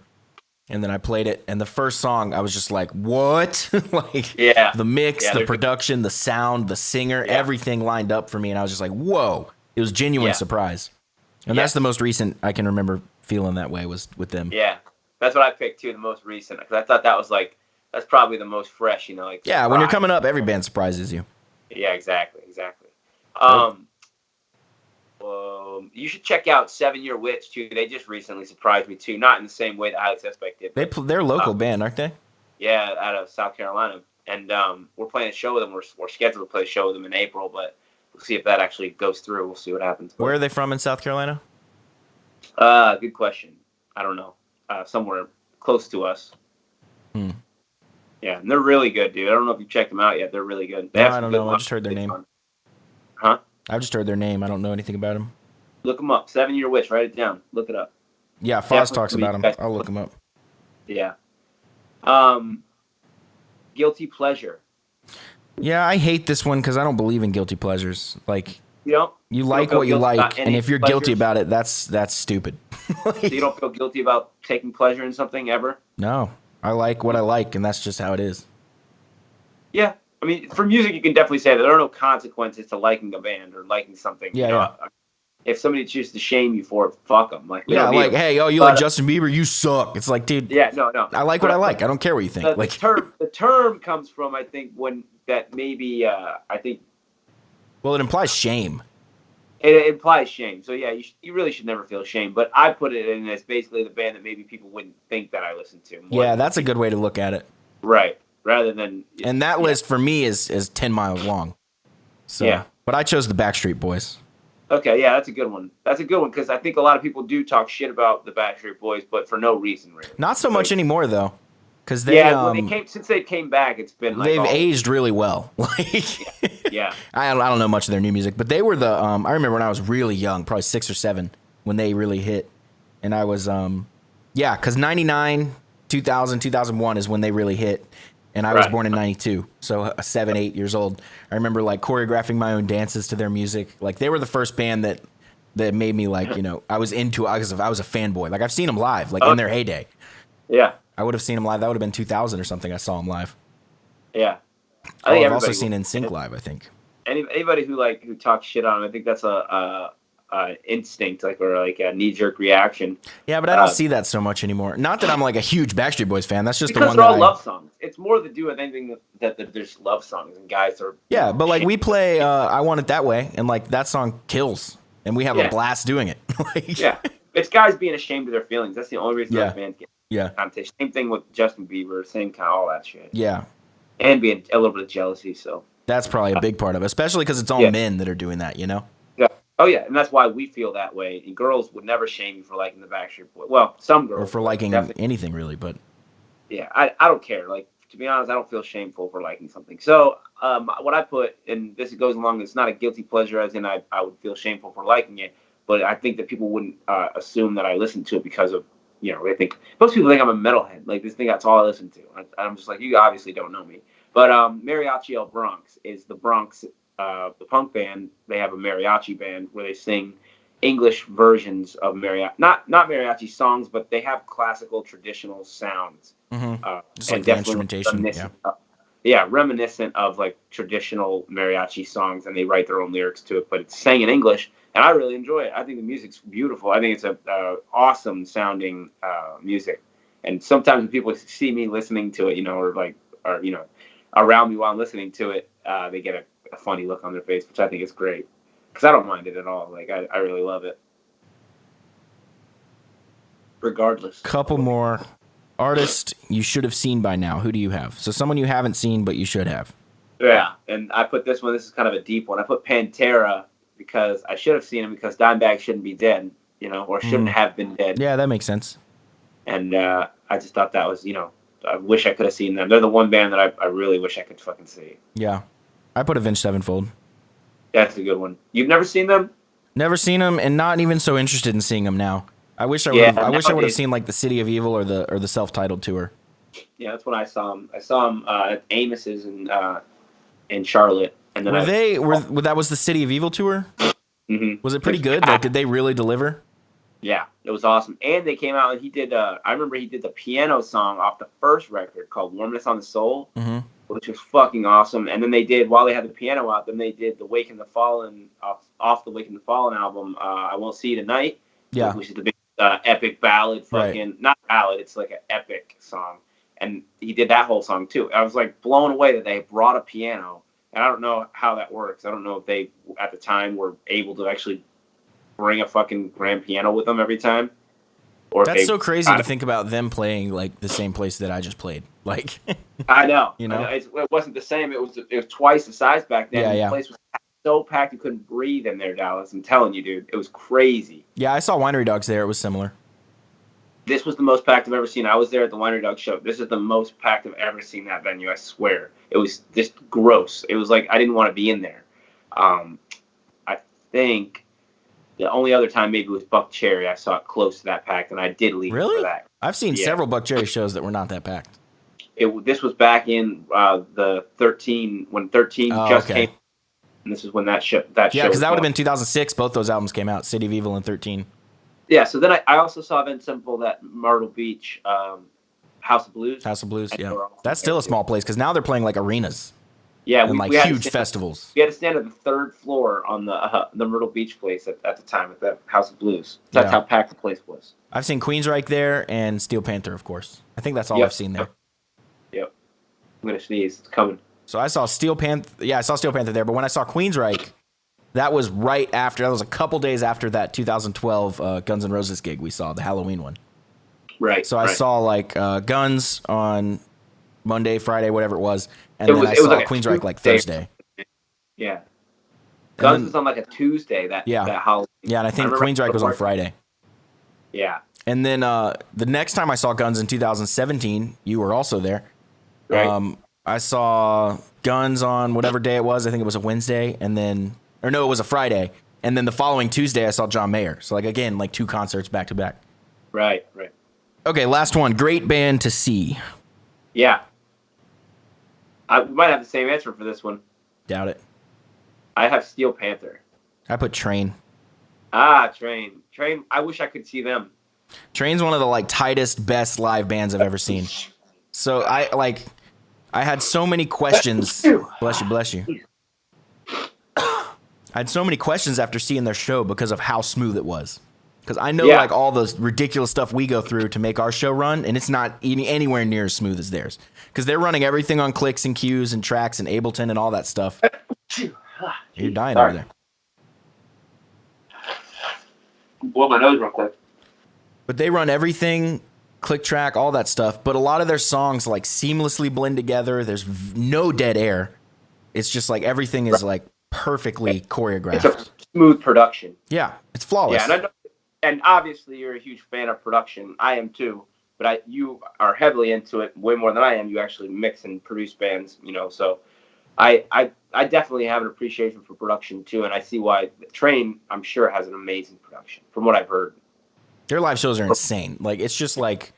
And then I played it, and the first song, I was just like, what? Like, the mix, the production, the sound, the singer, everything lined up for me, and I was just like, whoa. It was genuine surprise. And that's the most recent I can remember feeling that way was with them. Yeah, that's what I picked too, the most recent, because I thought that was like, that's probably the most fresh, like. Yeah, when you're coming up, every band surprises you. Yeah, exactly. You should check out 7 Year Witch too. They just recently surprised me too, not in the same way that Alex Espec did. They're a local band, aren't they? Yeah, out of South Carolina, and we're playing a show with them. We're scheduled to play a show with them in April, but we'll see if that actually goes through. We'll see what happens. Where are they from in South Carolina? Good question. I don't know. Somewhere close to us. Yeah, and they're really good, dude. I don't know if you checked them out yet. They're really good. I don't know. I just heard their name. Huh? I've just heard their name. I don't know anything about them. Look them up. 7 Year Witch. Write it down. Look it up. Yeah, Foz talks about them. I'll look them up. Yeah. Guilty pleasure. Yeah, I hate this one because I don't believe in guilty pleasures. Like, you like what you like, and if you're guilty about it, that's stupid. So you don't feel guilty about taking pleasure in something ever? No, I like what I like, and that's just how it is. Yeah, I mean, for music, you can definitely say that there are no consequences to liking a band or liking something. Yeah. If somebody chooses to shame you for it, fuck them. Like, hey, you like Justin Bieber? You suck. It's like, dude. Yeah, no. I like what I like. I don't care what you think. The term comes from, I think, when that maybe I think. Well, it implies shame. It implies shame. So yeah, you really should never feel shame. But I put it in as basically the band that maybe people wouldn't think that I listen to. Yeah, that's a good way to look at it. Right. Rather than. And that list for me is 10 miles long. So, yeah. But I chose the Backstreet Boys. Okay, yeah, that's a good one. That's a good one because I think a lot of people do talk shit about the Backstreet Boys, but for no reason, really. Not so much anymore, though. Because they, since they came back, it's been like they've aged really well. Yeah. I don't know much of their new music, but they were the I remember when I was really young, probably 6 or 7, when they really hit, and I was because 99, 2000, 2001 is when they really hit, and I was born in 92, so 7, 8 years old. I remember like choreographing my own dances to their music. Like they were the first band that made me like I was into I was a fanboy. Like I've seen them live, like in their heyday. Yeah. I would have seen them live. That would have been 2000 or something. I saw them live. Yeah. I've also seen NSYNC live, I think. Anybody who talks shit on them, I think that's a instinct, or a knee-jerk reaction. Yeah, but I don't see that so much anymore. Not that I'm like a huge Backstreet Boys fan. That's just because the one they're all love songs. It's more to do with anything that there's love songs and guys are. Yeah, but like we play "I Want It That Way" and like that song kills, and we have a blast doing it. Yeah, it's guys being ashamed of their feelings. That's the only reason those bands get. Yeah. Same thing with Justin Bieber. Same kind of all that shit. Yeah. And being a little bit of jealousy. So that's probably a big part of it, especially because it's all men that are doing that. Yeah. Oh yeah, and that's why we feel that way. And girls would never shame you for liking the Backstreet Boys. Well, some girls. Or for liking anything really, but. Yeah, I don't care. Like, to be honest, I don't feel shameful for liking something. So what I put, and this goes along, it's not a guilty pleasure, as in I would feel shameful for liking it, but I think that people wouldn't assume that I listen to it because of. They think most people think I'm a metalhead. Like, this thing, that's all I listen to. I'm just like, you obviously don't know me. But Mariachi El Bronx is the Bronx, the punk band. They have a mariachi band where they sing English versions of mariachi, not mariachi songs, but they have classical traditional sounds. Mm-hmm. Just like the instrumentation. Reminiscent of like traditional mariachi songs, and they write their own lyrics to it, but it's sang in English. And I really enjoy it. I think the music's beautiful. I think it's a awesome sounding music. And sometimes when people see me listening to it, or around me while I'm listening to it, they get a funny look on their face, which I think is great. Because I don't mind it at all. Like I really love it. Regardless. Couple more artists you should have seen by now. Who do you have? So someone you haven't seen but you should have. Yeah, and I put this one. This is kind of a deep one. I put Pantera because I should have seen him because Dimebag shouldn't be dead, or shouldn't have been dead. Yeah, that makes sense. And I just thought that was, I wish I could have seen them. They're the one band that I really wish I could fucking see. Yeah, I put Avenged Sevenfold. That's a good one. You've never seen them? Never seen them, and not even so interested in seeing them now. I wish I would. I wish I would have seen like the City of Evil or the self-titled tour. Yeah, that's when I saw them. I saw them at Amos's in Charlotte, and then that was the City of Evil tour? Mm-hmm. Was it pretty good? Like, did they really deliver? Yeah, it was awesome. And they came out and he did. I remember he did the piano song off the first record called "Warmness on the Soul," which was fucking awesome. And then they did, while they had the piano out, then they did the "Wake in the Fallen" off the "Wake in the Fallen" album. "I Won't See You Tonight," which is the big epic ballad. Not ballad. It's like an epic song. And he did that whole song too. I was like blown away that they brought a piano. And I don't know how that works. I don't know if they, at the time, were able to actually bring a fucking grand piano with them every time. Or that's so crazy to think about them playing like the same place that I just played. Like, I know. It wasn't the same. It was twice the size back then. The place was so packed you couldn't breathe in there, Dallas. I'm telling you, dude, it was crazy. Yeah, I saw Winery Dogs there. It was similar. This was the most packed I've ever seen. I was there at the Winery Dog show. This is the most packed I've ever seen that venue. I swear. It was just gross. It was like I didn't want to be in there. I think the only other time maybe was Buck Cherry. I saw it close to that packed, and I did leave for that. I've seen several Buck Cherry shows that were not that packed. This was back in the 13 when 13 came. And this is when that show. Yeah, because that would have been 2006. Both those albums came out. City of Evil and 13. Yeah, so then I also saw Avenged Sevenfold at Myrtle Beach, House of Blues. House of Blues, yeah. That's still a small place because now they're playing like arenas. Yeah, and we huge festivals. We had to stand at the third floor on the Myrtle Beach place at the time at the House of Blues. That's how packed the place was. I've seen Queensryche there and Steel Panther, of course. I think that's all I've seen there. Yep. I'm gonna sneeze. It's coming. So I saw Steel Panther. Yeah, I saw Steel Panther there. But when I saw Queensryche, that was right after. That was a couple days after that 2012 Guns N' Roses gig we saw, the Halloween one. Right. So I saw like Guns on Monday, Friday, whatever it was, and then I saw like Queensryche like Thursday. Yeah. Guns was on like a Tuesday. That Halloween. Yeah, and I think Queensryche was on Friday. Yeah. And then the next time I saw Guns in 2017, you were also there. Right. I saw Guns on whatever day it was. I think it was a Wednesday, and then. Or no, it was a Friday. And then the following Tuesday, I saw John Mayer. So, like, again, like 2 concerts back to back. Right. Okay, last one. Great band to see. Yeah. We might have the same answer for this one. Doubt it. I have Steel Panther. I put Train. Train. I wish I could see them. Train's one of the, like, tightest, best live bands I've ever seen. So, I had so many questions. Bless you. I had so many questions after seeing their show because of how smooth it was. Because I know like all the ridiculous stuff we go through to make our show run, and it's not anywhere near as smooth as theirs. Because they're running everything on clicks and cues and tracks and Ableton and all that stuff. You're dying over there. Blow my nose real quick. But they run everything, click track, all that stuff. But a lot of their songs like seamlessly blend together. There's no dead air. It's just like everything is like perfectly choreographed. It's a smooth production. Yeah, it's flawless. Yeah, and obviously you're a huge fan of production. I am too, but you are heavily into it way more than I am. You actually mix and produce bands, So I definitely have an appreciation for production too, and I see why Train, I'm sure, has an amazing production from what I've heard. Their live shows are insane. Like it's just like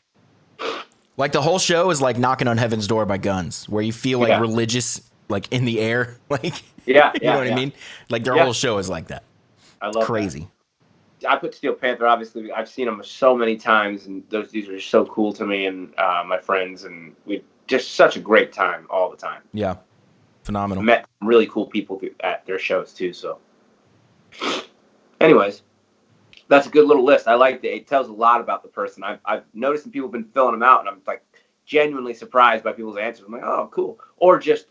the whole show is like Knocking on Heaven's Door by Guns, where you feel like religious, like in the air, like. Yeah, you know what I mean? Like their whole show is like that. I love crazy. That. I put Steel Panther. Obviously, I've seen them so many times, and those dudes are just so cool to me and my friends, and we just such a great time all the time. Yeah, phenomenal. Met really cool people at their shows too. So, anyways, that's a good little list. I like it. It tells a lot about the person. I've noticed some people have been filling them out, and I'm like genuinely surprised by people's answers. I'm like, oh, cool, or just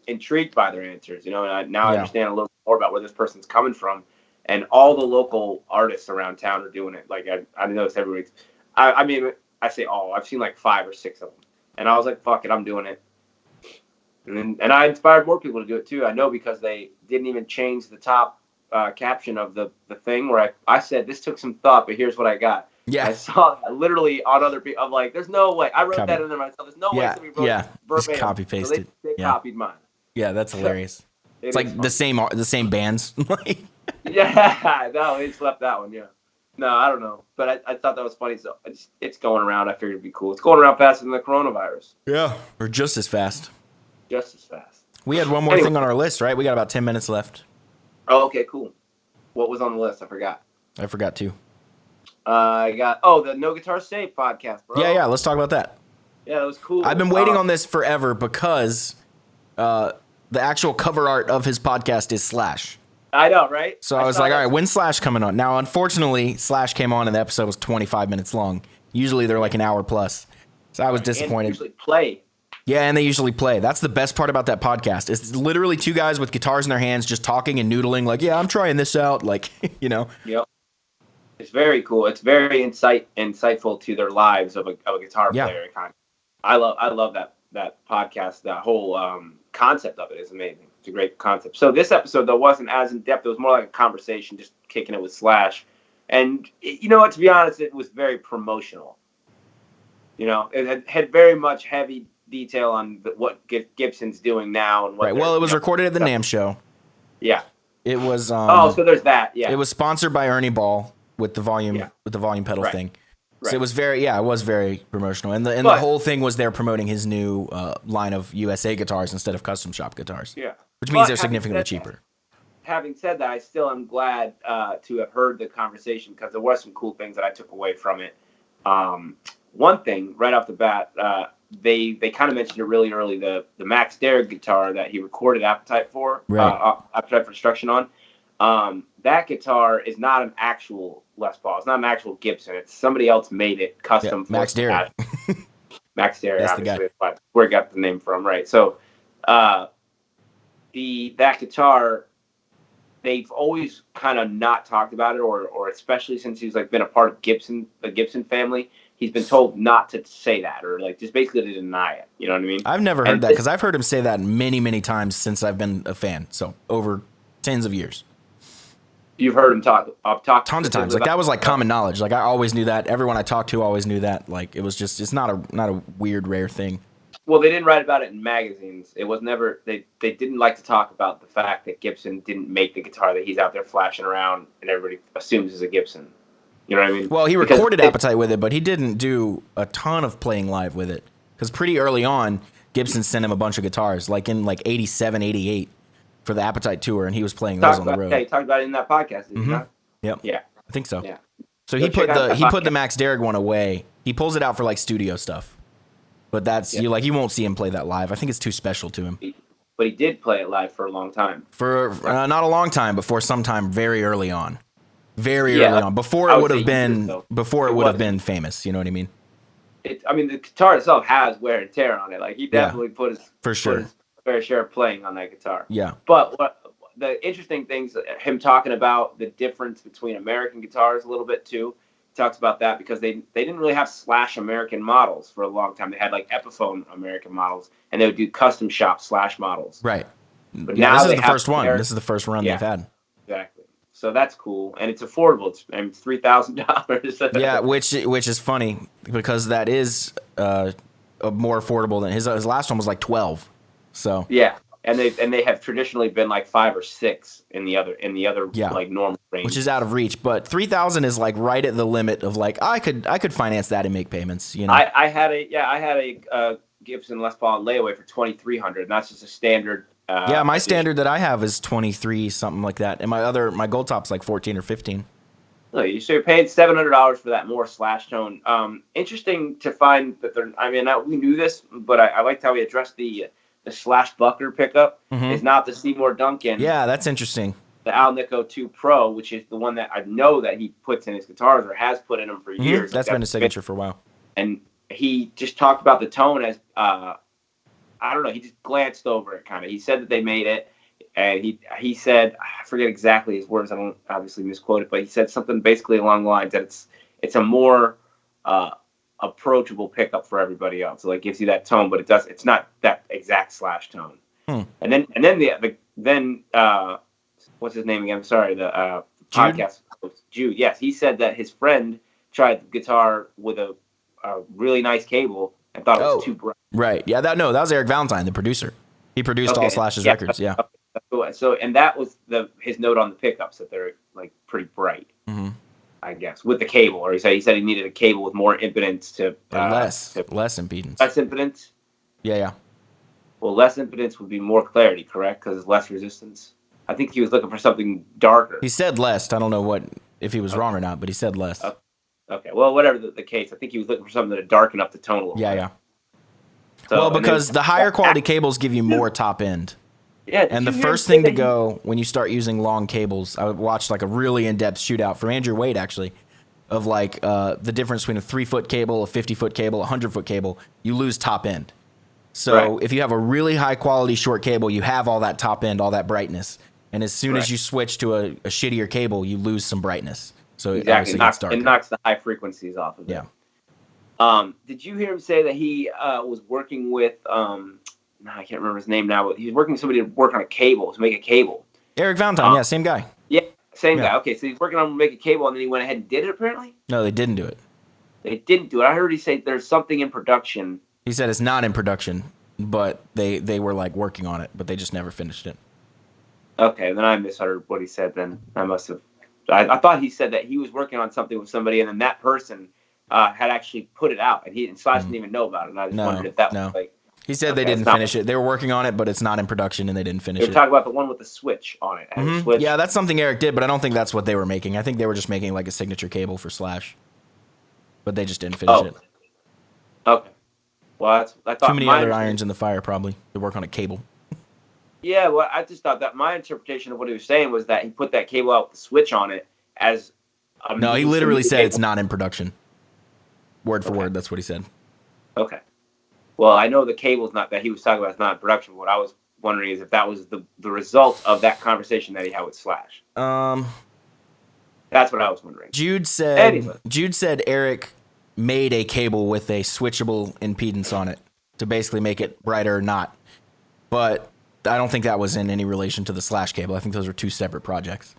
intrigued by their answers, and I understand a little more about where this person's coming from, and all the local artists around town are doing it. Like I noticed every week. I mean, I say all. I've seen like 5 or 6 of them, and I was like, "Fuck it, I'm doing it." And I inspired more people to do it too. I know because they didn't even change the top caption of the thing where I said, this took some thought, but here's what I got. Yeah. I saw literally on other people. I'm like, there's no way. I wrote that in there myself. There's no way somebody wrote it verbatim. Just copy pasted. So they copied mine. Yeah, that's hilarious. It's like the same bands. Yeah, no, they slept that one. Yeah. No, I don't know, but I thought that was funny. So it's going around. I figured it'd be cool. It's going around faster than the coronavirus. Yeah, or just as fast. Just as fast. We had one more thing on our list, right? We got about 10 minutes left. Oh, okay, cool. What was on the list? I forgot. I forgot too. I got the No Guitar Safe podcast, bro. Yeah. Let's talk about that. Yeah, that was cool. I've been waiting on this forever because the actual cover art of his podcast is Slash. I know, right? So I was like, all right, when's Slash coming on? Now, unfortunately, Slash came on and the episode was 25 minutes long. Usually they're like an hour plus. So I was disappointed. And usually play. Yeah, and they usually play. That's the best part about that podcast. It's literally two guys with guitars in their hands just talking and noodling like, yeah, I'm trying this out. Like, you know. Yep. It's very cool. It's very insightful to their lives of a guitar player. Yeah. I love that podcast. That whole concept of it is amazing. It's a great concept. So this episode, though, wasn't as in-depth. It was more like a conversation, just kicking it with Slash. And, you know what, to be honest, it was very promotional. You know, it had very much heavy detail on what Gibson's doing now. And what well, it was recorded at the NAMM show. Yeah. It was... so there's that, yeah. It was sponsored by Ernie Ball with the volume pedal thing. So it was very promotional. And the whole thing was they're promoting his new line of USA guitars instead of custom shop guitars. Yeah. Which means they're significantly cheaper. Having said that, I still am glad to have heard the conversation because there were some cool things that I took away from it. One thing right off the bat, they kind of mentioned it really early, the Max Derrick guitar that he recorded Appetite for, Appetite for Destruction on. That guitar is not an actual Les Paul. It's not an actual Gibson. It's somebody else made it custom. Yeah, Max Derrick. Max Derrick, obviously, but where it got the name from, right? So, that guitar, they've always kind of not talked about it, or especially since he's like been a part of the Gibson family, he's been told not to say that, or like just basically to deny it. You know what I mean? I've never heard that because I've heard him say that many, many times since I've been a fan. So over tens of years. You've heard him talk tons of times. Like that was like common knowledge. Like I always knew that. Everyone I talked to always knew that. Like it was just, it's not a weird, rare thing. Well, they didn't write about it in magazines. It was never, they didn't like to talk about the fact that Gibson didn't make the guitar that he's out there flashing around and everybody assumes is a Gibson. You know what I mean? Well, he recorded Appetite with it, but he didn't do a ton of playing live with it. Because pretty early on, Gibson sent him a bunch of guitars, like in like 87, 88 for the Appetite tour, and he was playing those on the road. Yeah, he talked about it in that podcast, did he not? Yep. Yeah. I think so. Yeah. So he put the Max Derrick one away. He pulls it out for like studio stuff. But that's you won't see him play that live. I think it's too special to him. But he did play it live for a long time. For not a long time, but for some time very early on. Very early on. Before it would have been famous, you know what I mean? The guitar itself has wear and tear on it. Like he definitely put his fair share of playing on that guitar. Yeah. But what the interesting things, him talking about the difference between American guitars a little bit too. He talks about that because they didn't really have Slash American models for a long time. They had like Epiphone American models, and they would do custom shop Slash models. Right. But now this is the first one. This is the first run they've had. Exactly. So that's cool, and it's affordable. It's $3,000. Yeah, which is funny because that is more affordable than his last one was like 12. So yeah, and they have traditionally been like 5 or 6 in the other like normal range, which is out of reach. But 3,000 is like right at the limit of like I could finance that and make payments. You know, I had a Gibson Les Paul layaway for $2,300, and that's just a standard. My standard that I have is 23, something like that, and my gold top's like 14 or 15. So you're paying $700 for that more Slash tone. Interesting to find that we knew this, but I liked how he addressed the Slash Buckner pickup. It's not the Seymour Duncan. Yeah, that's interesting. The Alnico 2 Pro, which is the one that I know that he puts in his guitars or has put in them for years. That's been his signature for a while. And he just talked about the tone as I don't know. He just glanced over it kind of. He said that they made it, and he said, I forget exactly his words. I don't obviously misquote it, but he said something basically along the lines that it's a more approachable pickup for everybody else. So like gives you that tone, but it's not that exact Slash tone. And then what's his name again? I'm sorry, the podcast host, Jude. Yes, he said that his friend tried the guitar with a really nice cable and thought it was too bright. Right. Yeah. That was Eric Valentine, the producer. He produced all Slash's records. Yeah. So and that was his note on the pickups, that they're like pretty bright. Mm-hmm. I guess with the cable, or he said he needed a cable with more impedance to less impedance. Less impedance. Yeah. Well, less impedance would be more clarity, correct? Because it's less resistance. I think he was looking for something darker. He said less. I don't know if he was wrong or not, but he said less. Okay. Well, whatever the case, I think he was looking for something to darken up the tone a little bit. Yeah. So, because the higher quality cables give you more top end. Yeah. And the first thing to go when you start using long cables, I watched like a really in-depth shootout from Andrew Wade, actually, of like the difference between a 3-foot cable, a 50-foot cable, a 100-foot cable. You lose top end. So if you have a really high quality short cable, you have all that top end, all that brightness. And as soon as you switch to a shittier cable, you lose some brightness. So it knocks the high frequencies off of it. Yeah. Did you hear him say that he was working with I can't remember his name now, but he was working with somebody to work on to make a cable. Eric Valentine, same guy. Yeah, same guy. Okay, so he's working on to make a cable, and then he went ahead and did it, apparently? No, they didn't do it. They didn't do it. I heard he say there's something in production. He said it's not in production, but they were like working on it, but they just never finished it. Okay, then I misheard what he said then. I must have. I thought he said that he was working on something with somebody, and then that person had actually put it out, and Slash didn't even know about it, and I just wondered if that was like... He said they didn't finish it. They were working on it, but it's not in production, and they didn't finish it. You're talking about the one with the switch on it. Mm-hmm. Switch. Yeah, that's something Eric did, but I don't think that's what they were making. I think they were just making like a signature cable for Slash, but they just didn't finish it. Okay. Well, I thought too many other irons in the fire, probably, to work on a cable. Yeah, well, I just thought that my interpretation of what he was saying was that he put that cable out with the switch on it as a... No, he literally said it's not in production. Word for word, that's what he said. Okay. Well, I know the cable's not that he was talking about is not in production. What I was wondering is if that was the result of that conversation that he had with Slash. That's what I was wondering. Jude said Eric made a cable with a switchable impedance on it to basically make it brighter or not. But I don't think that was in any relation to the Slash cable. I think those were two separate projects.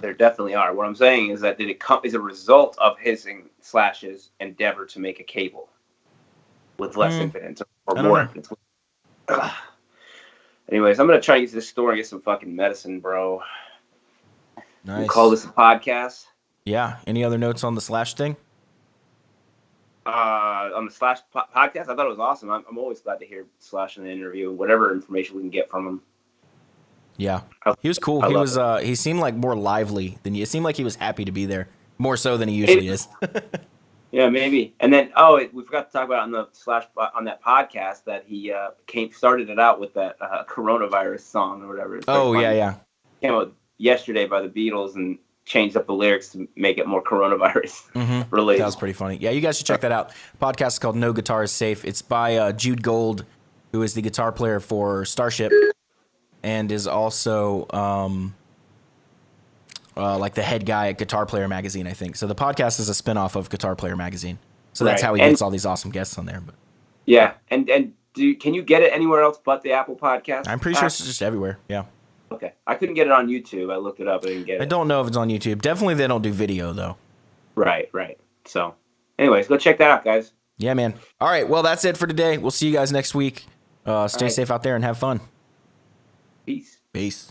There definitely are. What I'm saying is that did it come as a result of his and Slash's endeavor to make a cable with less impedance or more impedance? Anyways, I'm gonna try to get to this store and get some fucking medicine, bro. Nice. We'll call this a podcast. Yeah. Any other notes on the Slash thing? On the Slash podcast, I thought it was awesome. I'm always glad to hear Slash in an interview, whatever information we can get from him. Yeah, he was cool. He seemed like more lively than you. It seemed like he was happy to be there, more so than he usually is. Yeah, maybe. And then, we forgot to talk about on the Slash on that podcast that he started it out with that coronavirus song or whatever. Yeah. Came out yesterday by the Beatles and changed up the lyrics to make it more coronavirus related. That was pretty funny. Yeah, you guys should check that out. Podcast is called No Guitar is Safe. It's by Jude Gold, who is the guitar player for Starship. And is also like the head guy at Guitar Player Magazine, I think. So the podcast is a spinoff of Guitar Player Magazine. So that's how he gets all these awesome guests on there. But yeah, and can you get it anywhere else but the Apple Podcast? I'm pretty sure it's just everywhere. Yeah. Okay, I couldn't get it on YouTube. I looked it up. I didn't get it. I don't know if it's on YouTube. Definitely, they don't do video though. Right. So, anyways, go check that out, guys. Yeah, man. All right. Well, that's it for today. We'll see you guys next week. Stay safe out there and have fun. Peace. Peace.